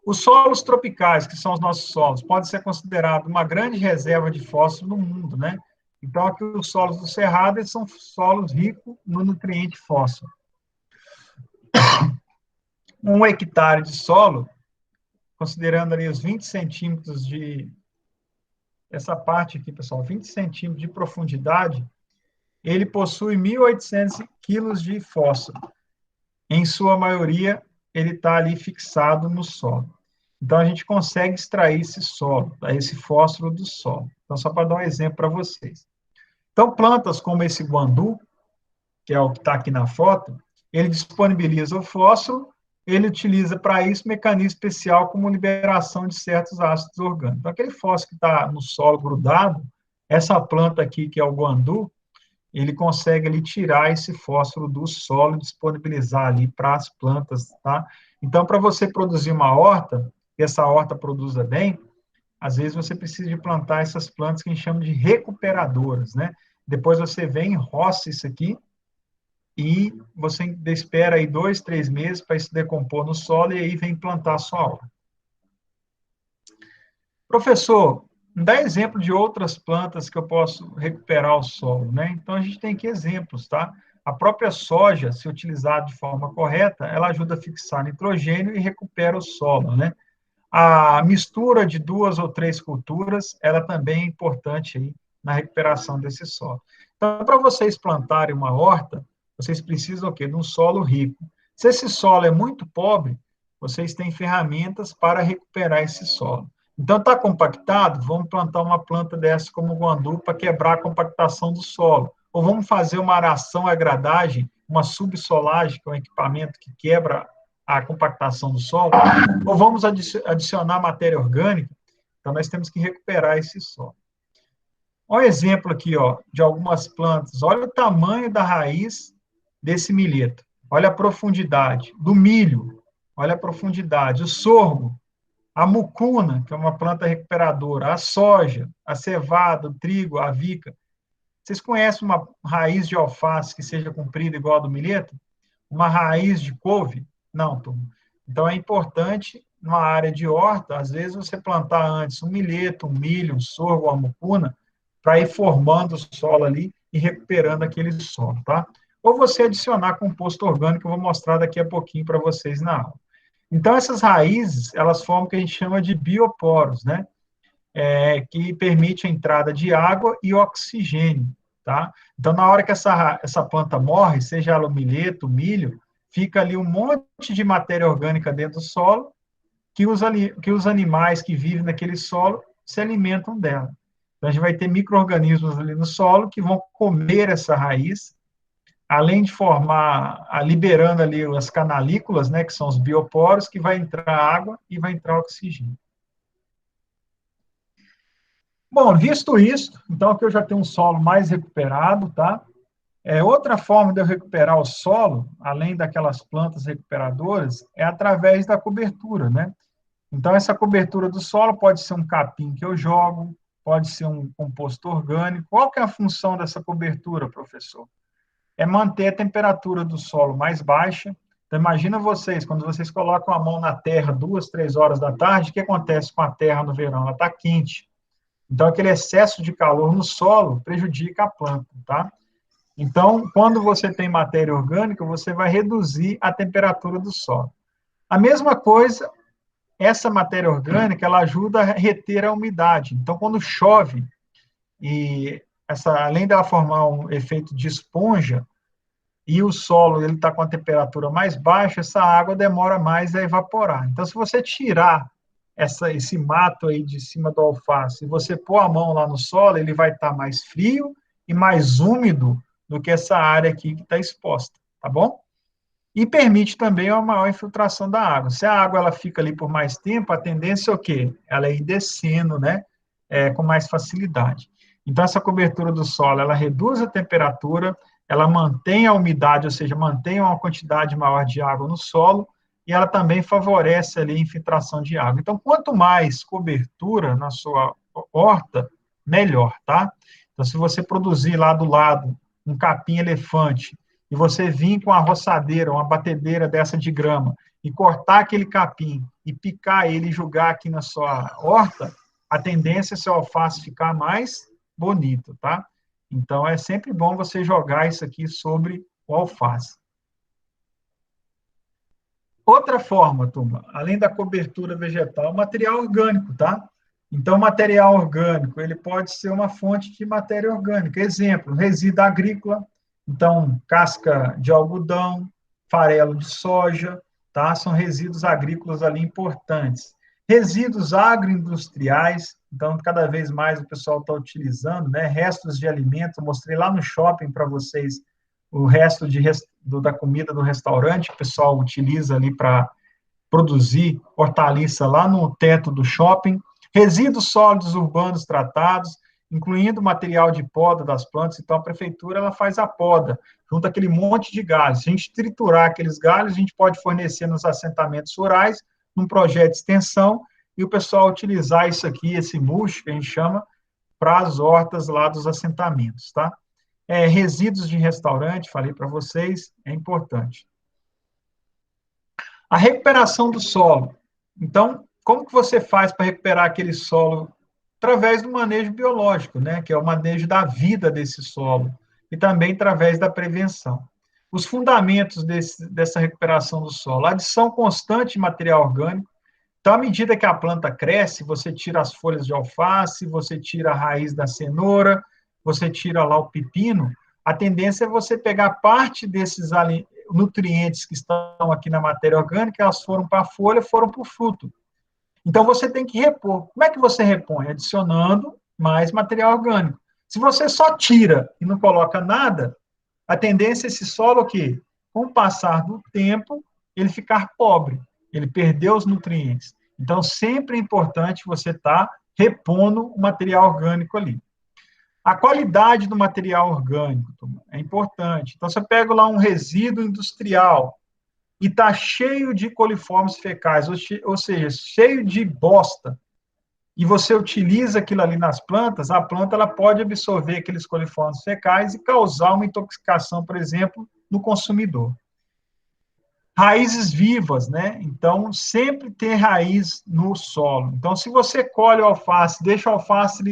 Os solos tropicais, que são os nossos solos, podem ser considerados uma grande reserva de fósforo no mundo, né? Então, aqui os solos do Cerrado, eles são solos ricos no nutriente fósforo. 1 hectare de solo, considerando ali os 20 centímetros de... Essa parte aqui, pessoal, 20 centímetros de profundidade, ele possui 1.800 quilos de fósforo. Em sua maioria, ele está ali fixado no solo. Então, a gente consegue extrair esse solo, esse fósforo do solo. Então, só para dar um exemplo para vocês. Então, plantas como esse guandu, que é o que está aqui na foto, ele disponibiliza o fósforo, ele utiliza para isso mecanismo especial como liberação de certos ácidos orgânicos. Então, aquele fósforo que está no solo grudado, essa planta aqui, que é o guandu, ele consegue ali tirar esse fósforo do solo e disponibilizar ali para as plantas, tá? Então, para você produzir uma horta, e essa horta produza bem, às vezes você precisa de plantar essas plantas que a gente chama de recuperadoras, né? Depois você vem, roça isso aqui, e você espera aí 2, 3 meses para isso decompor no solo, e aí vem plantar a sua horta. Professor, dá exemplo de outras plantas que eu posso recuperar o solo, né? Então, a gente tem aqui exemplos, tá? A própria soja, se utilizada de forma correta, ela ajuda a fixar nitrogênio e recupera o solo, né? A mistura de 2 ou 3 culturas, ela também é importante aí na recuperação desse solo. Então, para vocês plantarem uma horta, vocês precisam o quê? De um solo rico. Se esse solo é muito pobre, vocês têm ferramentas para recuperar esse solo. Então, está compactado? Vamos plantar uma planta dessa como o guandu para quebrar a compactação do solo. Ou vamos fazer uma aração agradagem, uma subsolagem, que é um equipamento que quebra a compactação do solo, ou vamos adicionar matéria orgânica, então nós temos que recuperar esse solo. Olha um exemplo aqui, ó, de algumas plantas. Olha o tamanho da raiz desse milheto. Olha a profundidade. Do milho, olha a profundidade. O sorgo, a mucuna, que é uma planta recuperadora, a soja, a cevada, o trigo, a avica. Vocês conhecem uma raiz de alface que seja comprida igual a do milheto? Uma raiz de couve? Não, turma. Então, é importante, numa área de horta, às vezes você plantar antes um milheto, um milho, um sorgo, uma mucuna, para ir formando o solo ali e recuperando aquele solo, tá? Ou você adicionar composto orgânico, eu vou mostrar daqui a pouquinho para vocês na aula. Então, essas raízes, elas formam o que a gente chama de bioporos, né? Que permite a entrada de água e oxigênio, tá? Então, na hora que essa planta morre, seja ela o milheto, o milho, fica ali um monte de matéria orgânica dentro do solo, que os animais que vivem naquele solo se alimentam dela. Então, a gente vai ter micro-organismos ali no solo que vão comer essa raiz, além de formar, liberando ali as canalículas, né, que são os bioporos, que vai entrar água e vai entrar oxigênio. Bom, visto isso, então aqui eu já tenho um solo mais recuperado, tá? Outra forma de eu recuperar o solo, além daquelas plantas recuperadoras, é através da cobertura, né? Então, essa cobertura do solo pode ser um capim que eu jogo, pode ser um composto orgânico. Qual que é a função dessa cobertura, professor? É manter a temperatura do solo mais baixa. Então, imagina vocês, quando vocês colocam a mão na terra 2, 3 horas da tarde, o que acontece com a terra no verão? Ela está quente. Então, aquele excesso de calor no solo prejudica a planta, tá? Então, quando você tem matéria orgânica, você vai reduzir a temperatura do solo. A mesma coisa, essa matéria orgânica, ela ajuda a reter a umidade. Então, quando chove, além dela formar um efeito de esponja, e o solo ele está com a temperatura mais baixa, essa água demora mais a evaporar. Então, se você tirar esse mato aí de cima do alface, e você pôr a mão lá no solo, ele vai estar mais frio e mais úmido do que essa área aqui que está exposta, tá bom? E permite também uma maior infiltração da água. Se a água ela fica ali por mais tempo, a tendência é o quê? Ela ir descendo, né? Com mais facilidade. Então, essa cobertura do solo, ela reduz a temperatura, ela mantém a umidade, ou seja, mantém uma quantidade maior de água no solo, e ela também favorece ali a infiltração de água. Então, quanto mais cobertura na sua horta, melhor, tá? Então, se você produzir lá do lado um capim-elefante, e você vir com a roçadeira, uma batedeira dessa de grama, e cortar aquele capim, e picar ele e jogar aqui na sua horta, a tendência é seu alface ficar mais bonito, tá? Então, é sempre bom você jogar isso aqui sobre o alface. Outra forma, turma, além da cobertura vegetal, material orgânico, tá? Então, material orgânico, ele pode ser uma fonte de matéria orgânica. Exemplo, resíduo agrícola, então, casca de algodão, farelo de soja, tá? São resíduos agrícolas ali importantes. Resíduos agroindustriais, então, cada vez mais o pessoal está utilizando, né? Restos de alimento, mostrei lá no shopping para vocês o resto da comida do restaurante, que o pessoal utiliza ali para produzir hortaliça lá no teto do shopping, resíduos sólidos urbanos tratados. incluindo material de poda das plantas. Então, a prefeitura ela faz a poda, junto aquele monte de galhos. Se a gente triturar aqueles galhos, a gente pode fornecer nos assentamentos rurais, num projeto de extensão, e o pessoal utilizar isso aqui, esse mulch, que a gente chama, para as hortas lá dos assentamentos, tá? Resíduos de restaurante, falei para vocês, é importante. A recuperação do solo. Então, como que você faz para recuperar aquele solo? Através do manejo biológico, né, que é o manejo da vida desse solo, e também através da prevenção. Os fundamentos dessa recuperação do solo, adição constante de material orgânico. Então, à medida que a planta cresce, você tira as folhas de alface, você tira a raiz da cenoura, você tira lá o pepino, a tendência é você pegar parte desses nutrientes que estão aqui na matéria orgânica, elas foram para a folha, foram para o fruto. Então, você tem que repor. Como é que você repõe? Adicionando mais material orgânico. Se você só tira e não coloca nada, a tendência é esse solo, o quê? Com o passar do tempo, ele ficar pobre, ele perdeu os nutrientes. Então, sempre é importante você estar repondo o material orgânico ali. A qualidade do material orgânico é importante. Então, você pega lá um resíduo industrial e está cheio de coliformes fecais, ou seja, cheio de bosta, e você utiliza aquilo ali nas plantas, a planta ela pode absorver aqueles coliformes fecais e causar uma intoxicação, por exemplo, no consumidor. Raízes vivas, né? Então, sempre ter raiz no solo. Então, se você colhe o alface, deixa o alface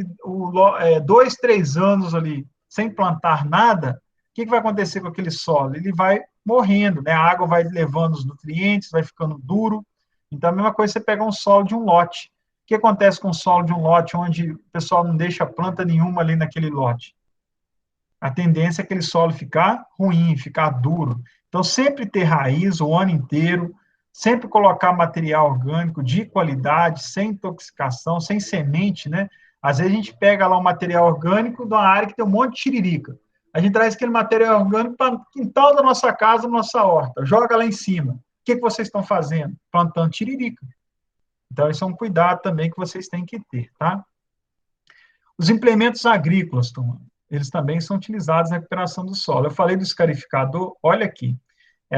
2, 3 anos ali, sem plantar nada, o que vai acontecer com aquele solo? Ele vai morrendo, né? A água vai levando os nutrientes, vai ficando duro. Então, a mesma coisa você pegar um solo de um lote. O que acontece com o solo de um lote onde o pessoal não deixa planta nenhuma ali naquele lote? A tendência é aquele solo ficar ruim, ficar duro. Então, sempre ter raiz o ano inteiro, sempre colocar material orgânico de qualidade, sem intoxicação, sem semente, né? Às vezes a gente pega lá um material orgânico de uma área que tem um monte de tiririca. A gente traz aquele material orgânico para o quintal da nossa casa, nossa horta, joga lá em cima. O que vocês estão fazendo? Plantando tiririca. Então, isso é um cuidado também que vocês têm que ter, tá? Os implementos agrícolas, eles também são utilizados na recuperação do solo. Eu falei do escarificador, olha aqui,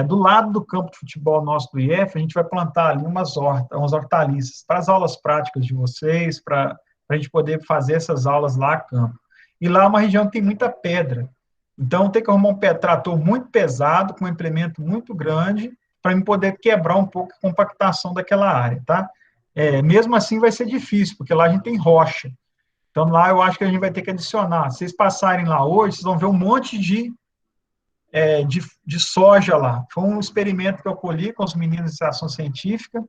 do lado do campo de futebol nosso do IF, a gente vai plantar ali umas hortaliças, para as aulas práticas de vocês, para a gente poder fazer essas aulas lá a campo. E lá é uma região que tem muita pedra, então tem que arrumar um trator muito pesado, com um implemento muito grande, para eu poder quebrar um pouco a compactação daquela área, tá? Mesmo assim vai ser difícil, porque lá a gente tem rocha. Então, lá eu acho que a gente vai ter que adicionar. Se vocês passarem lá hoje, vocês vão ver um monte de soja lá. Foi um experimento que eu colhi com os meninos de iniciação científica.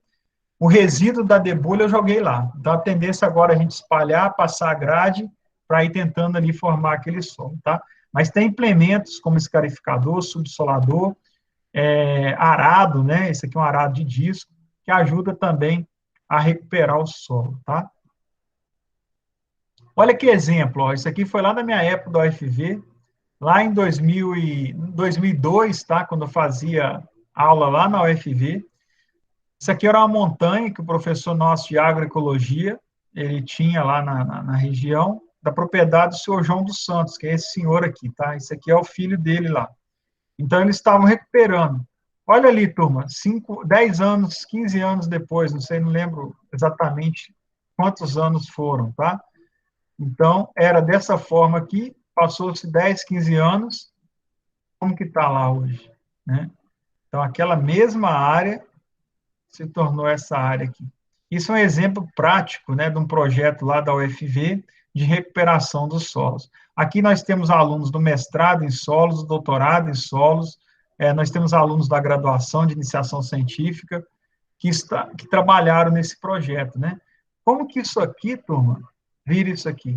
O resíduo da debulha eu joguei lá. Então, a tendência agora é a gente espalhar, passar a grade, para ir tentando ali formar aquele solo, tá? Mas tem implementos como escarificador, subsolador, arado, né? Esse aqui é um arado de disco, que ajuda também a recuperar o solo, tá? Olha que exemplo, ó, isso aqui foi lá na minha época da UFV, lá em 2002, tá, quando eu fazia aula lá na UFV. Isso aqui era uma montanha que o professor nosso de agroecologia, ele tinha lá na região, da propriedade do senhor João dos Santos, que é esse senhor aqui, tá? Esse aqui é o filho dele lá. Então, eles estavam recuperando. Olha ali, turma, 10 anos, 15 anos depois, não sei, não lembro exatamente quantos anos foram, tá? Então, era dessa forma aqui, passou-se 10, 15 anos, como que está lá hoje, né? Então, aquela mesma área se tornou essa área aqui. Isso é um exemplo prático, né, de um projeto lá da UFV de recuperação dos solos. Aqui nós temos alunos do mestrado em solos, do doutorado em solos, nós temos alunos da graduação de iniciação científica que trabalharam nesse projeto, né? Como que isso aqui, turma, vira isso aqui?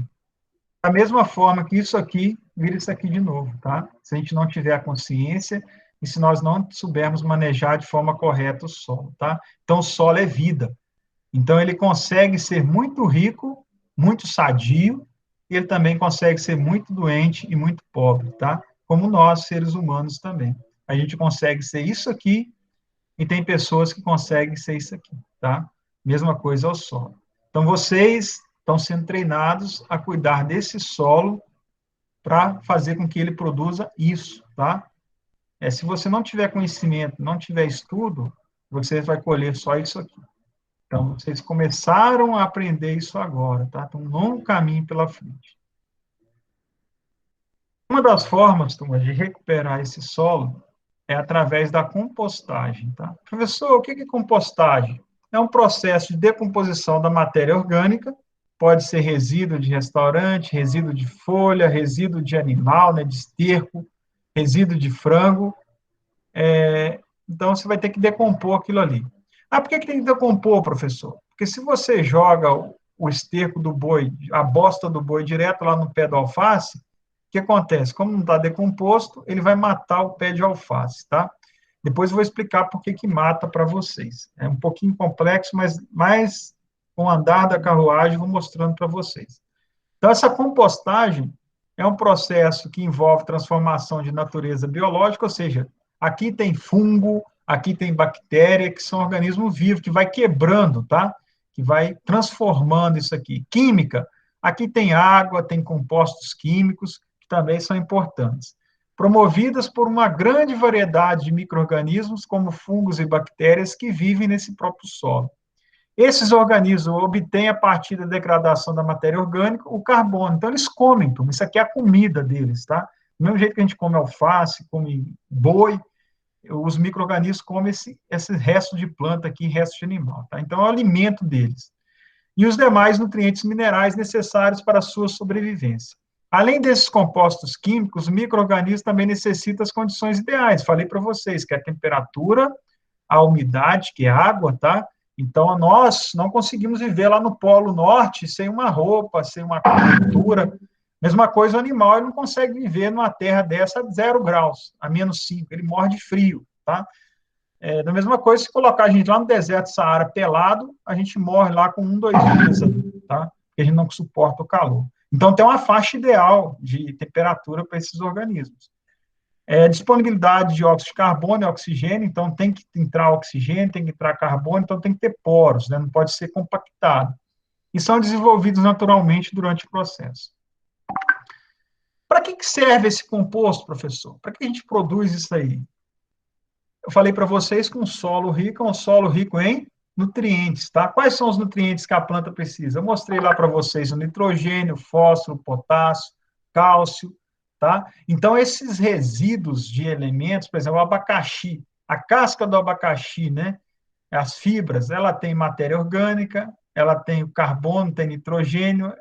Da mesma forma que isso aqui vira isso aqui de novo, tá? Se a gente não tiver a consciência e se nós não soubermos manejar de forma correta o solo, tá? Então, o solo é vida. Então, ele consegue ser muito rico, muito sadio, e ele também consegue ser muito doente e muito pobre, tá? Como nós, seres humanos, também. A gente consegue ser isso aqui, e tem pessoas que conseguem ser isso aqui, tá? Mesma coisa ao solo. Então, vocês estão sendo treinados a cuidar desse solo para fazer com que ele produza isso, tá? Se você não tiver conhecimento, não tiver estudo, você vai colher só isso aqui. Então, vocês começaram a aprender isso agora, tá? Tem um longo caminho pela frente. Uma das formas, turma, de recuperar esse solo é através da compostagem, tá? Professor, o que é compostagem? É um processo de decomposição da matéria orgânica, pode ser resíduo de restaurante, resíduo de folha, resíduo de animal, né, de esterco, resíduo de frango. Então, você vai ter que decompor aquilo ali. Ah, por que tem que decompor, professor? Porque se você joga o esterco do boi, a bosta do boi direto lá no pé do alface, o que acontece? Como não está decomposto, ele vai matar o pé de alface, tá? Depois eu vou explicar por que mata para vocês. É um pouquinho complexo, mas mais com o andar da carruagem vou mostrando para vocês. Então, essa compostagem é um processo que envolve transformação de natureza biológica, ou seja, aqui tem fungo, aqui tem bactéria, que são organismos vivos, que vai quebrando, tá? Que vai transformando isso aqui. Química, aqui tem água, tem compostos químicos, que também são importantes. Promovidas por uma grande variedade de micro-organismos, como fungos e bactérias, que vivem nesse próprio solo. Esses organismos obtêm, a partir da degradação da matéria orgânica, o carbono. Então, eles comem, isso aqui é a comida deles, tá? Do mesmo jeito que a gente come alface, come boi, os micro-organismos comem esse resto de planta aqui, resto de animal, tá? Então, é o alimento deles. E os demais nutrientes minerais necessários para a sua sobrevivência. Além desses compostos químicos, os micro-organismos também necessitam as condições ideais. Falei para vocês que é a temperatura, a umidade, que é água, tá? Então, nós não conseguimos viver lá no Polo Norte sem uma roupa, sem uma cobertura. Mesma coisa, o animal, ele não consegue viver numa terra dessa a 0 graus, a -5, ele morre de frio, tá? Da mesma coisa, se colocar a gente lá no deserto do Saara pelado, a gente morre lá com 1, 2 dias, tá? Porque a gente não suporta o calor. Então, tem uma faixa ideal de temperatura para esses organismos. Disponibilidade de óxido de carbono e oxigênio, então tem que entrar oxigênio, tem que entrar carbono, então tem que ter poros, né? Não pode ser compactado. E são desenvolvidos naturalmente durante o processo. Para que serve esse composto, professor? Para que a gente produz isso aí? Eu falei para vocês que um solo rico é um solo rico em nutrientes, tá? Quais são os nutrientes que a planta precisa? Eu mostrei lá para vocês o nitrogênio, fósforo, potássio, cálcio, tá? Então, esses resíduos de elementos, por exemplo, o abacaxi, a casca do abacaxi, né? As fibras, ela tem matéria orgânica, ela tem o carbono, tem nitrogênio,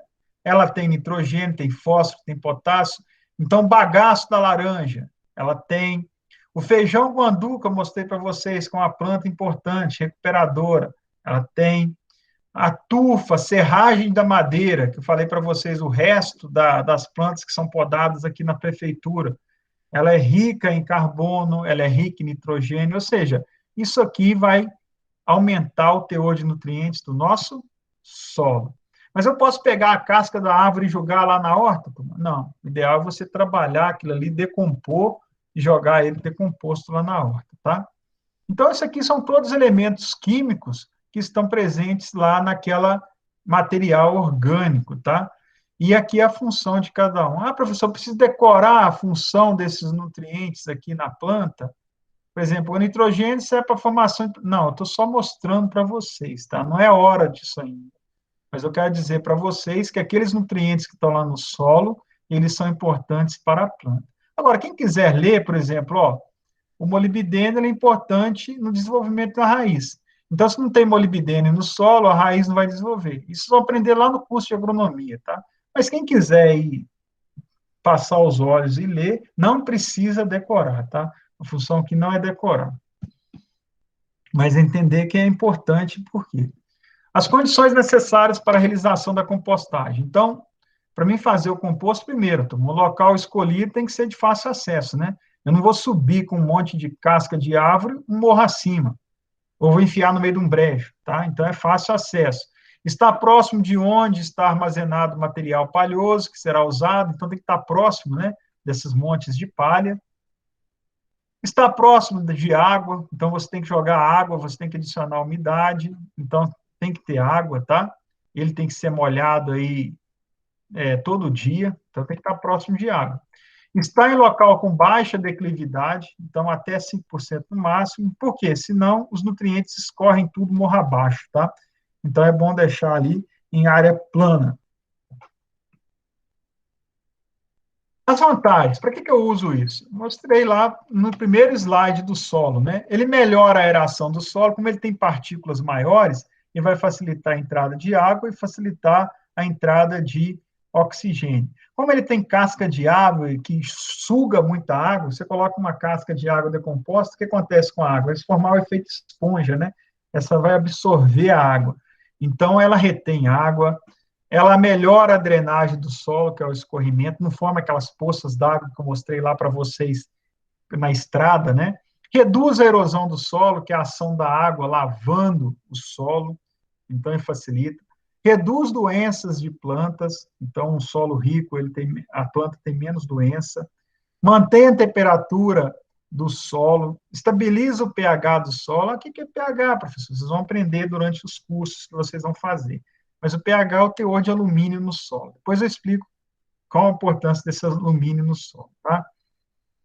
tem fósforo, tem potássio. Então, o bagaço da laranja, ela tem o feijão guandu, que eu mostrei para vocês, com uma planta importante, recuperadora, ela tem a tufa, serragem da madeira, que eu falei para vocês, o resto das plantas que são podadas aqui na prefeitura, ela é rica em carbono, ela é rica em nitrogênio, ou seja, isso aqui vai aumentar o teor de nutrientes do nosso solo. Mas eu posso pegar a casca da árvore e jogar lá na horta? Não, o ideal é você trabalhar aquilo ali, decompor e jogar ele decomposto lá na horta, tá? Então, isso aqui são todos elementos químicos que estão presentes lá naquela material orgânico, tá? E aqui é a função de cada um. Ah, professor, eu preciso decorar a função desses nutrientes aqui na planta? Por exemplo, o nitrogênio serve para a formação... Não, eu estou só mostrando para vocês, tá? Não é hora disso ainda. Mas eu quero dizer para vocês que aqueles nutrientes que estão lá no solo, eles são importantes para a planta. Agora, quem quiser ler, por exemplo, ó, o molibdênio é importante no desenvolvimento da raiz. Então, se não tem molibdênio no solo, a raiz não vai desenvolver. Isso vocês vão aprender lá no curso de agronomia, tá? Mas quem quiser ir passar os olhos e ler, não precisa decorar, tá? A função aqui não é decorar. Mas entender que é importante, por quê? As condições necessárias para a realização da compostagem. Então, para mim fazer o composto, primeiro, o local escolhido tem que ser de fácil acesso, né? Eu não vou subir com um monte de casca de árvore, um morro acima, ou vou enfiar no meio de um brejo, tá? Então, é fácil acesso. Está próximo de onde está armazenado o material palhoso, que será usado, então tem que estar próximo, né, desses montes de palha. Está próximo de água, então você tem que jogar água, você tem que adicionar umidade, então tem que ter água, tá? ele tem que ser molhado aí todo dia, então tem que estar próximo de água. Está em local com baixa declividade, então até 5% no máximo, porque senão os nutrientes escorrem tudo morra abaixo, tá? Então é bom deixar ali em área plana. As vantagens, para que eu uso isso? Mostrei lá no primeiro slide do solo, né? Ele melhora a aeração do solo, como ele tem partículas maiores, ele vai facilitar a entrada de água e facilitar a entrada de oxigênio. Como ele tem casca de árvore que suga muita água, você coloca uma casca de água decomposta, o que acontece com a água? Vai se formar o efeito esponja, né? Essa vai absorver a água. Então, ela retém água, ela melhora a drenagem do solo, que é o escorrimento, não forma aquelas poças d'água que eu mostrei lá para vocês na estrada, né? Reduz a erosão do solo, que é a ação da água lavando o solo, então ele facilita. Reduz doenças de plantas, então um solo rico, a planta tem menos doença. Mantém a temperatura do solo, estabiliza o pH do solo. O que é pH, professor? Vocês vão aprender durante os cursos que vocês vão fazer. Mas o pH é o teor de alumínio no solo. Depois eu explico qual a importância desse alumínio no solo, tá?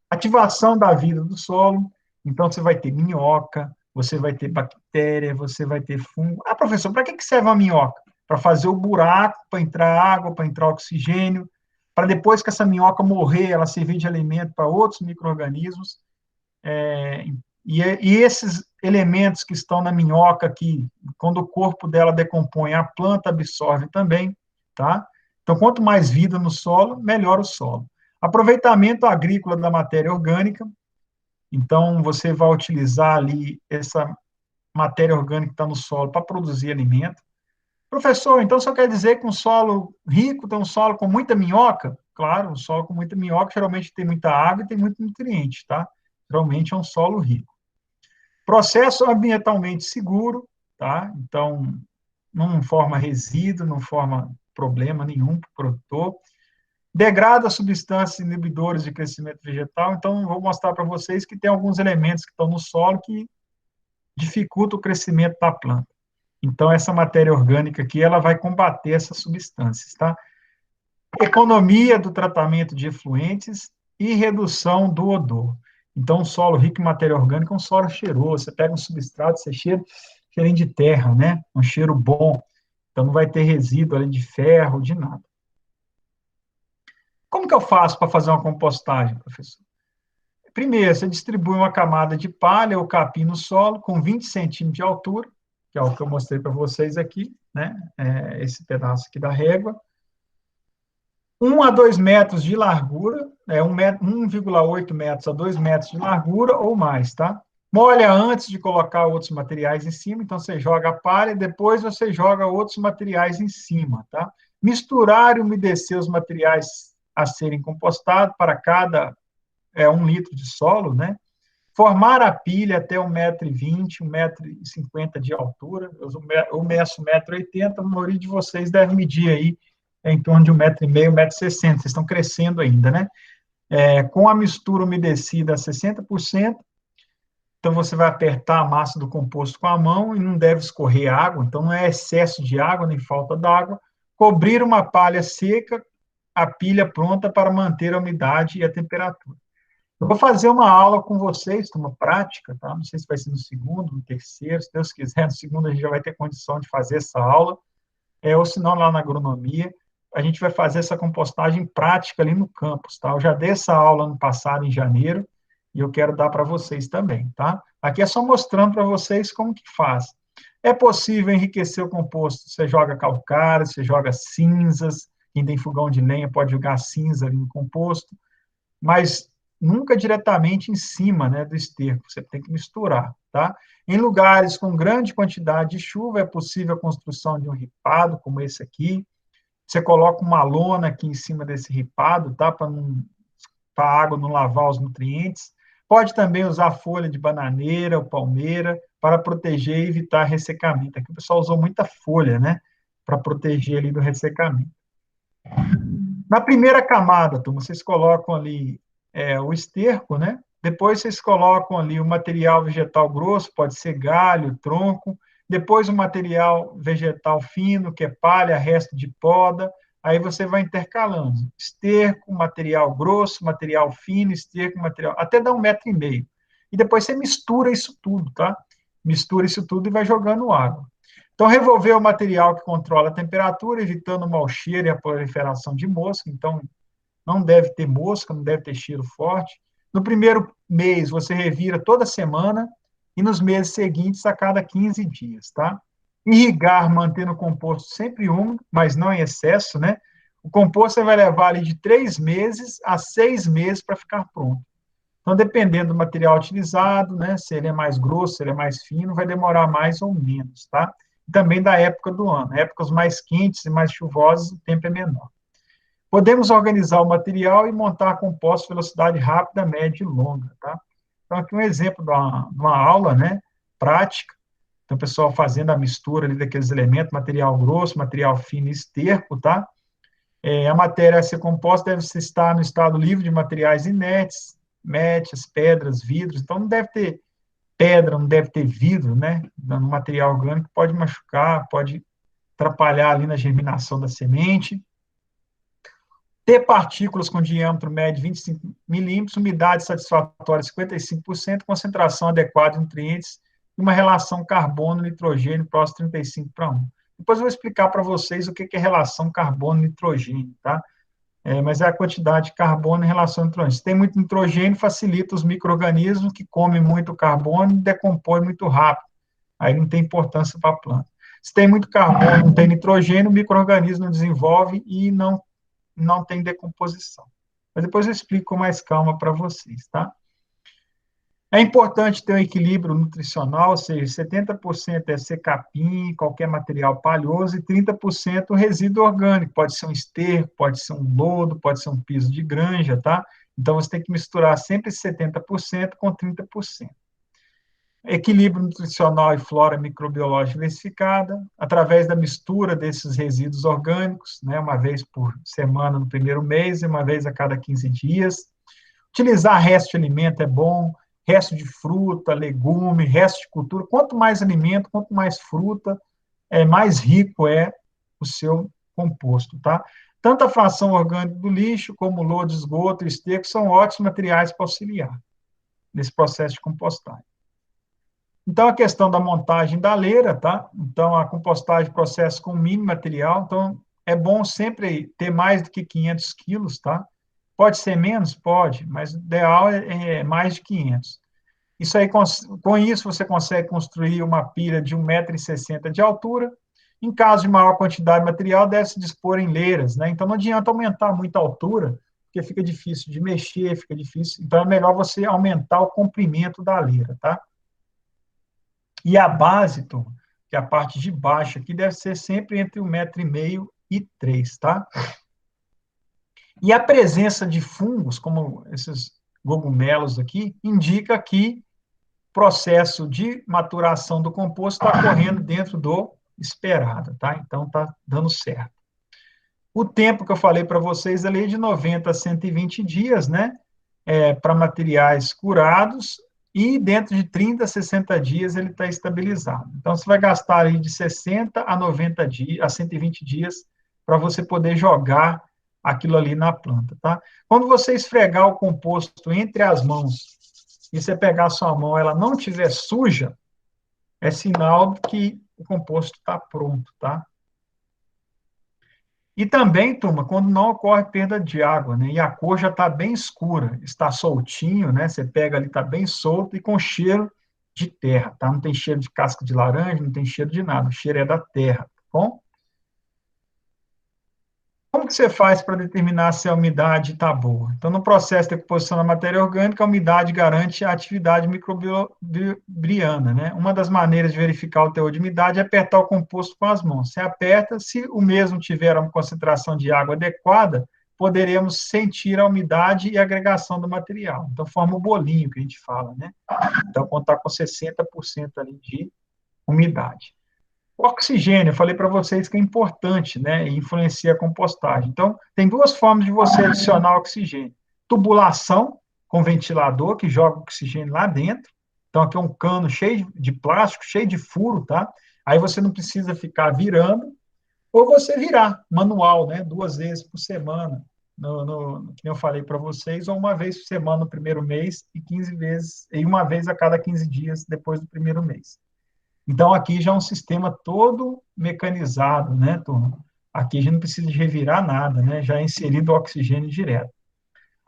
Ativação da vida do solo. Então, você vai ter minhoca, você vai ter bactéria, você vai ter fungo. Ah, professor, para que serve a minhoca? Para fazer o buraco, para entrar água, para entrar oxigênio, para depois que essa minhoca morrer, ela servir de alimento para outros micro-organismos. E esses elementos que estão na minhoca, que quando o corpo dela decompõe, a planta absorve também, tá? Então, quanto mais vida no solo, melhor o solo. Aproveitamento agrícola da matéria orgânica. Então, você vai utilizar ali essa matéria orgânica que está no solo para produzir alimento. Professor, então só quer dizer que um solo rico tem um solo com muita minhoca? Claro, um solo com muita minhoca geralmente tem muita água e tem muito nutriente, tá? Geralmente é um solo rico. Processo ambientalmente seguro, tá? Então, não forma resíduo, não forma problema nenhum para o produtor. Degrada substâncias inibidores de crescimento vegetal. Então, vou mostrar para vocês que tem alguns elementos que estão no solo que dificultam o crescimento da planta. Então, essa matéria orgânica aqui, ela vai combater essas substâncias, tá? Economia do tratamento de efluentes e redução do odor. Então, um solo rico em matéria orgânica é um solo cheiroso. Você pega um substrato, você cheira cheirinho de terra, né? Um cheiro bom. Então, não vai ter resíduo ali de ferro, de nada. Como que eu faço para fazer uma compostagem, professor? Primeiro, você distribui uma camada de palha ou capim no solo com 20 centímetros de altura, que é o que eu mostrei para vocês aqui, né? Esse pedaço aqui da régua. 1 a 2 metros de largura, 1,8 metros a 2 metros de largura ou mais, tá? Molha antes de colocar outros materiais em cima, então você joga a palha e depois você joga outros materiais em cima, tá? Misturar e umedecer os materiais a serem compostados para cada 1 litro de solo, né? Formar a pilha até 1,20 m, 1,50 m de altura. Eu meço 1,80 m, a maioria de vocês deve medir aí em torno de 1,5 m, 1,60 m. Vocês estão crescendo ainda, né? Com a mistura umedecida a 60%, então você vai apertar a massa do composto com a mão e não deve escorrer água, então não é excesso de água nem falta d'água. Cobrir uma palha seca, a pilha pronta para manter a umidade e a temperatura. Eu vou fazer uma aula com vocês, uma prática, tá? Não sei se vai ser no segundo, no terceiro, se Deus quiser, no segundo a gente já vai ter condição de fazer essa aula, ou se não lá na agronomia, a gente vai fazer essa compostagem prática ali no campus, tá? Eu já dei essa aula no passado, em janeiro, e eu quero dar para vocês também, tá? Aqui é só mostrando para vocês como que faz. É possível enriquecer o composto, você joga calcário, você joga cinzas, quem tem fogão de lenha pode jogar cinza ali no composto, mas nunca diretamente em cima, né, do esterco, você tem que misturar, tá? Em lugares com grande quantidade de chuva, é possível a construção de um ripado, como esse aqui. Você coloca uma lona aqui em cima desse ripado, tá? Para a água não lavar os nutrientes. Pode também usar folha de bananeira ou palmeira para proteger e evitar ressecamento. Aqui o pessoal usou muita folha, né? Para proteger ali do ressecamento. Na primeira camada, turma, vocês colocam ali o esterco, né? Depois vocês colocam ali o material vegetal grosso, pode ser galho, tronco, depois o material vegetal fino, que é palha, resto de poda, aí você vai intercalando esterco, material grosso, material fino, esterco, material, até dar 1,5 m. E depois você mistura isso tudo, tá? Mistura isso tudo e vai jogando água. Então, revolver o material que controla a temperatura, evitando o mau cheiro e a proliferação de mosca. Então, não deve ter mosca, não deve ter cheiro forte. No primeiro mês, você revira toda semana e nos meses seguintes, a cada 15 dias, tá? Irrigar, mantendo o composto sempre úmido, mas não em excesso, né? O composto você vai levar ali de 3 meses a 6 meses para ficar pronto. Então, dependendo do material utilizado, né, se ele é mais grosso, se ele é mais fino, vai demorar mais ou menos, tá? E também da época do ano. Épocas mais quentes e mais chuvosas, o tempo é menor. Podemos organizar o material e montar compostos de velocidade rápida, média e longa, tá? Então, aqui um exemplo de uma aula, né, prática. Então, o pessoal fazendo a mistura ali daqueles elementos, material grosso, material fino e esterco, tá? A matéria a ser composta deve estar no estado livre de materiais inertes, metas, pedras, vidros. Então, não deve ter pedra, não deve ter vidro, né? No material orgânico pode machucar, pode atrapalhar ali na germinação da semente. Ter partículas com diâmetro médio de 25 milímetros, umidade satisfatória 55%, concentração adequada de nutrientes e uma relação carbono-nitrogênio próximo 35:1. Depois eu vou explicar para vocês o que é relação carbono-nitrogênio, tá? Mas é a quantidade de carbono em relação ao nitrogênio. Se tem muito nitrogênio, facilita os micro-organismos que comem muito carbono e decompõem muito rápido. Aí não tem importância para a planta. Se tem muito carbono, não tem nitrogênio, o micro-organismo não desenvolve e não tem decomposição. Mas depois eu explico com mais calma para vocês, tá? É importante ter um equilíbrio nutricional, ou seja, 70% é ser capim, qualquer material palhoso, e 30% resíduo orgânico. Pode ser um esterco, pode ser um lodo, pode ser um piso de granja, tá? Então, você tem que misturar sempre 70% com 30%. Equilíbrio nutricional e flora microbiológica diversificada, através da mistura desses resíduos orgânicos, né, uma vez por semana no primeiro mês e uma vez a cada 15 dias. Utilizar resto de alimento é bom, resto de fruta, legume, resto de cultura. Quanto mais alimento, quanto mais fruta, mais rico é o seu composto, tá? Tanto a fração orgânica do lixo, como o lodo, esgoto e esterco são ótimos materiais para auxiliar nesse processo de compostagem. Então, a questão da montagem da leira, tá? Então, a compostagem processa com o mínimo material. Então, é bom sempre ter mais do que 500 quilos, tá? Pode ser menos? Pode, mas o ideal é mais de 500. Isso aí, com isso, você consegue construir uma pilha de 1,60 m de altura. Em caso de maior quantidade de material, deve-se dispor em leiras, né? Então, não adianta aumentar muito a altura, porque fica difícil de mexer, fica difícil. Então, é melhor você aumentar o comprimento da leira, tá? E a base, turma, que é a parte de baixo aqui, deve ser sempre entre 1,5 m e 3, tá? E a presença de fungos, como esses cogumelos aqui, indica que o processo de maturação do composto está correndo dentro do esperado, tá? Então, está dando certo. O tempo que eu falei para vocês ali é de 90 a 120 dias, né? Para materiais curados, e dentro de 30 a 60 dias ele está estabilizado. Então, você vai gastar aí de 60 a 90 dias, a 120 dias, para você poder jogar aquilo ali na planta, tá? Quando você esfregar o composto entre as mãos, e você pegar a sua mão, ela não estiver suja, é sinal que o composto está pronto, tá? E também, turma, quando não ocorre perda de água, né? E a cor já está bem escura, está soltinho, né? Você pega ali, está bem solto e com cheiro de terra, tá? Não tem cheiro de casca de laranja, não tem cheiro de nada, o cheiro é da terra, tá bom? Como que você faz para determinar se a umidade está boa? Então, no processo de decomposição da matéria orgânica, a umidade garante a atividade microbiana, né? Uma das maneiras de verificar o teor de umidade é apertar o composto com as mãos. Você aperta, se o mesmo tiver uma concentração de água adequada, poderemos sentir a umidade e a agregação do material. Então, forma o bolinho que a gente fala, né? Então, quando está com 60% ali de umidade. O oxigênio, eu falei para vocês que é importante, né, e influencia a compostagem. Então, tem duas formas de você adicionar oxigênio. Tubulação, com ventilador, que joga oxigênio lá dentro. Então, aqui é um cano cheio de plástico, cheio de furo, tá? Aí você não precisa ficar virando, ou você virar manual, né, 2 vezes por semana, que eu falei para vocês, ou uma vez por semana no primeiro mês e 15 vezes, e uma vez a cada 15 dias depois do primeiro mês. Então, aqui já é um sistema todo mecanizado, né, turma? Aqui a gente não precisa de revirar nada, né? Já é inserido o oxigênio direto.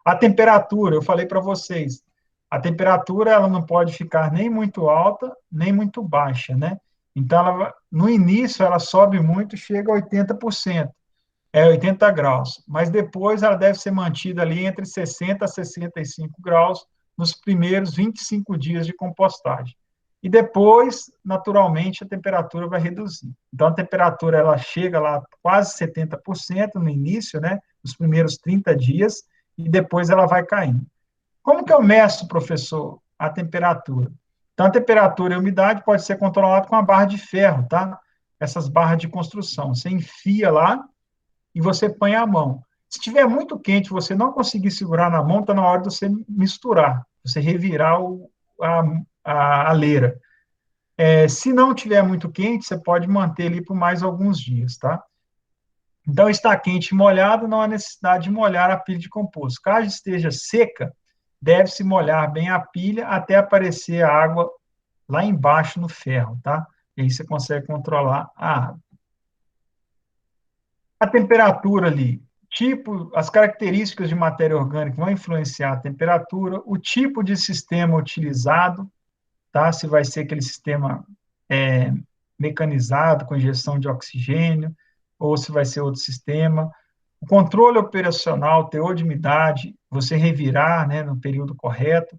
A temperatura, eu falei para vocês, a temperatura ela não pode ficar nem muito alta, nem muito baixa, né? Então, no início, ela sobe muito, chega a 80%, 80 graus, mas depois ela deve ser mantida ali entre 60 a 65 graus nos primeiros 25 dias de compostagem. E depois, naturalmente, a temperatura vai reduzir. Então, a temperatura ela chega lá quase 70% no início, né, nos primeiros 30 dias, e depois ela vai caindo. Como que eu meço, professor, a temperatura? Então, a temperatura e a umidade pode ser controlado com a barra de ferro, tá? Essas barras de construção. Você enfia lá e você põe a mão. Se estiver muito quente, você não conseguir segurar na mão, está na hora de você misturar, você revirar a leira. Se não estiver muito quente, você pode manter ali por mais alguns dias, tá? Então, está quente e molhado, não há necessidade de molhar a pilha de composto. Caso esteja seca, deve-se molhar bem a pilha até aparecer a água lá embaixo no ferro, tá? E aí você consegue controlar a água. A temperatura ali, tipo, as características de matéria orgânica vão influenciar a temperatura, o tipo de sistema utilizado, tá? Se vai ser aquele sistema é, mecanizado com injeção de oxigênio, ou se vai ser outro sistema. O controle operacional, teor de umidade, você revirar, né, no período correto,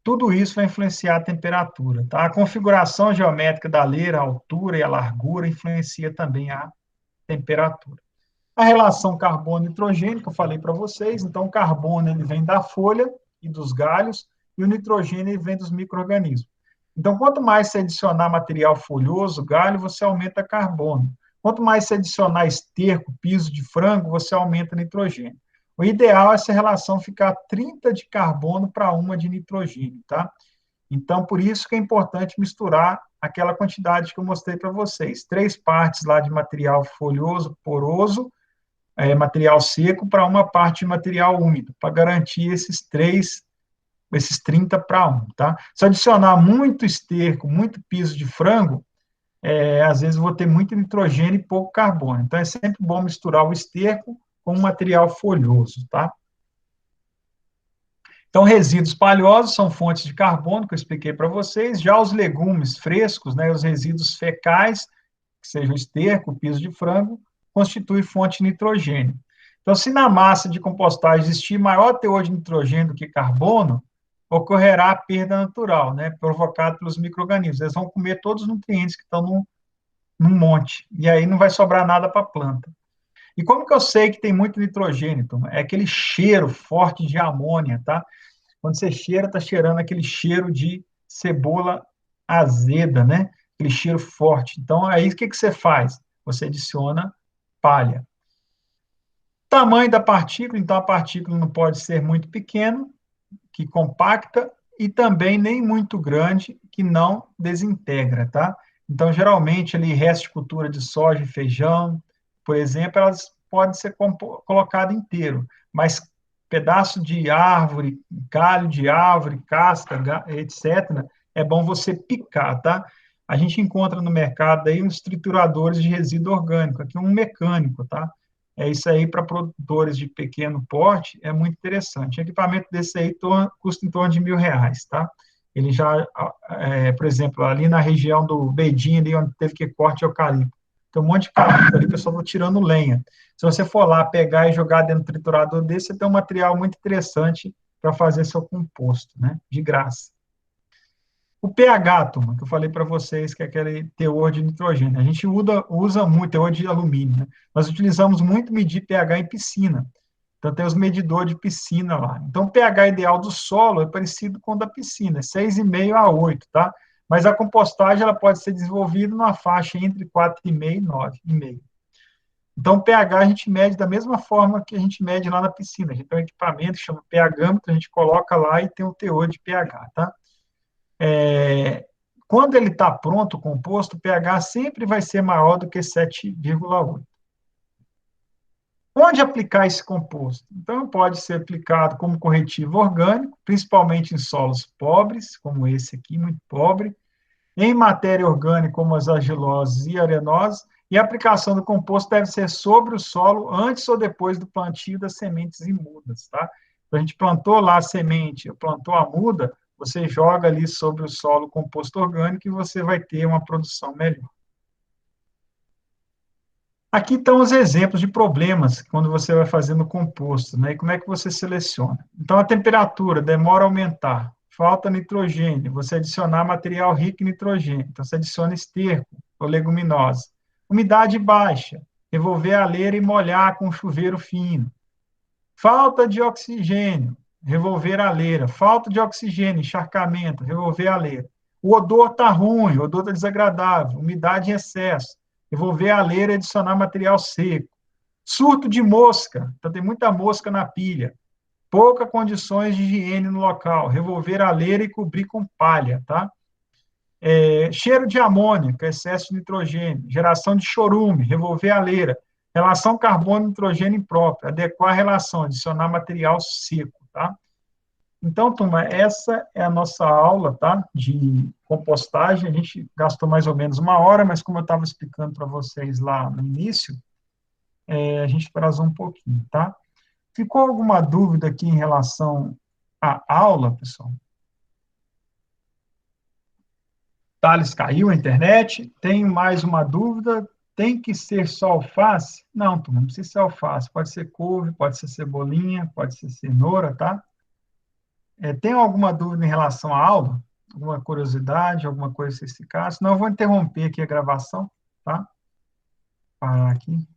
tudo isso vai influenciar a temperatura, tá? A configuração geométrica da leira, a altura e a largura influencia também a temperatura. A relação carbono-nitrogênio, que eu falei para vocês, então o carbono ele vem da folha e dos galhos, e o nitrogênio ele vem dos micro-organismos. Então, quanto mais você adicionar material folhoso, galho, você aumenta carbono. Quanto mais você adicionar esterco, piso de frango, você aumenta nitrogênio. O ideal é essa relação ficar 30 de carbono para 1 de nitrogênio, tá? Então, por isso que é importante misturar aquela quantidade que eu mostrei para vocês. 3 partes lá de material folhoso, poroso, material seco, para uma parte de material úmido, para garantir esses 30 para 1, tá? Se adicionar muito esterco, muito piso de frango, às vezes vou ter muito nitrogênio e pouco carbono. Então, é sempre bom misturar o esterco com o material folhoso, tá? Então, resíduos palhosos são fontes de carbono, que eu expliquei para vocês. Já os legumes frescos, né, os resíduos fecais, que seja o esterco, o piso de frango, constitui fonte de nitrogênio. Então, se na massa de compostagem existir maior teor de nitrogênio do que carbono, ocorrerá a perda natural, né, provocada pelos micro-organismos. Eles vão comer todos os nutrientes que estão num monte, e aí não vai sobrar nada para a planta. E como que eu sei que tem muito nitrogênio, turma? É aquele cheiro forte de amônia, tá? Quando você cheira, está cheirando aquele cheiro de cebola azeda, né? Aquele cheiro forte. Então, aí o que, que você faz? Você adiciona palha. Tamanho da partícula, então a partícula não pode ser muito pequena, que compacta, e também nem muito grande, que não desintegra, tá? Então, geralmente, ali, resto de cultura de soja e feijão, por exemplo, elas podem ser colocadas inteiro, mas pedaço de árvore, galho de árvore, casca, etc., é bom você picar, tá? A gente encontra no mercado aí uns trituradores de resíduo orgânico, aqui um mecânico, tá? Isso aí para produtores de pequeno porte é muito interessante. O equipamento desse aí custa em torno de R$ 1.000, tá? Ele já, por exemplo, ali na região do Bedinho, ali onde teve que corte de eucalipto, tem um monte de eucalipto ali, o pessoal está tirando lenha. Se você for lá pegar e jogar dentro do triturador desse, você tem um material muito interessante para fazer seu composto, né? De graça. O pH, turma, que eu falei para vocês, que é aquele teor de nitrogênio. A gente usa muito teor de alumínio, né? Nós utilizamos muito medir pH em piscina. Então, tem os medidores de piscina lá. Então, o pH ideal do solo é parecido com o da piscina, 6,5 a 8, tá? Mas a compostagem ela pode ser desenvolvida numa faixa entre 4,5 e 9,5. Então, o pH a gente mede da mesma forma que a gente mede lá na piscina. A gente tem um equipamento que chama pH-metro, a gente coloca lá e tem o teor de pH, tá? quando ele está pronto, o composto, o pH sempre vai ser maior do que 7,8. Onde aplicar esse composto? Então, pode ser aplicado como corretivo orgânico, principalmente em solos pobres, como esse aqui, muito pobre, em matéria orgânica, como as argilosas e arenosas, e a aplicação do composto deve ser sobre o solo antes ou depois do plantio das sementes em mudas, tá? Então, a gente plantou lá a semente, plantou a muda, você joga ali sobre o solo o composto orgânico e você vai ter uma produção melhor. Aqui estão os exemplos de problemas quando você vai fazendo composto, né? E como é que você seleciona? Então, a temperatura demora a aumentar, falta nitrogênio, você adicionar material rico em nitrogênio, então você adiciona esterco ou leguminosa. Umidade baixa, revolver a leira e molhar com chuveiro fino. Falta de oxigênio, revolver a leira. Falta de oxigênio, encharcamento, revolver a leira. O odor está ruim, o odor está desagradável, umidade em excesso, revolver a leira e adicionar material seco. Surto de mosca, então tem muita mosca na pilha. Pouca condições de higiene no local, revolver a leira e cobrir com palha, tá? Cheiro de amônia, que é excesso de nitrogênio, geração de chorume, revolver a leira, relação carbono-nitrogênio imprópria, adequar a relação, adicionar material seco, tá? Então, turma, essa é a nossa aula, tá, de compostagem. A gente gastou mais ou menos uma hora, mas como eu estava explicando para vocês lá no início, a gente atrasou um pouquinho, tá? Ficou alguma dúvida aqui em relação à aula, pessoal? Thales caiu a internet. Tenho mais uma dúvida. Tem que ser só alface? Não, turma, não precisa ser alface. Pode ser couve, pode ser cebolinha, pode ser cenoura, tá? Tem alguma dúvida em relação à aula? Alguma curiosidade, alguma coisa que vocês ficaram? Senão eu vou interromper aqui a gravação, tá? Parar aqui.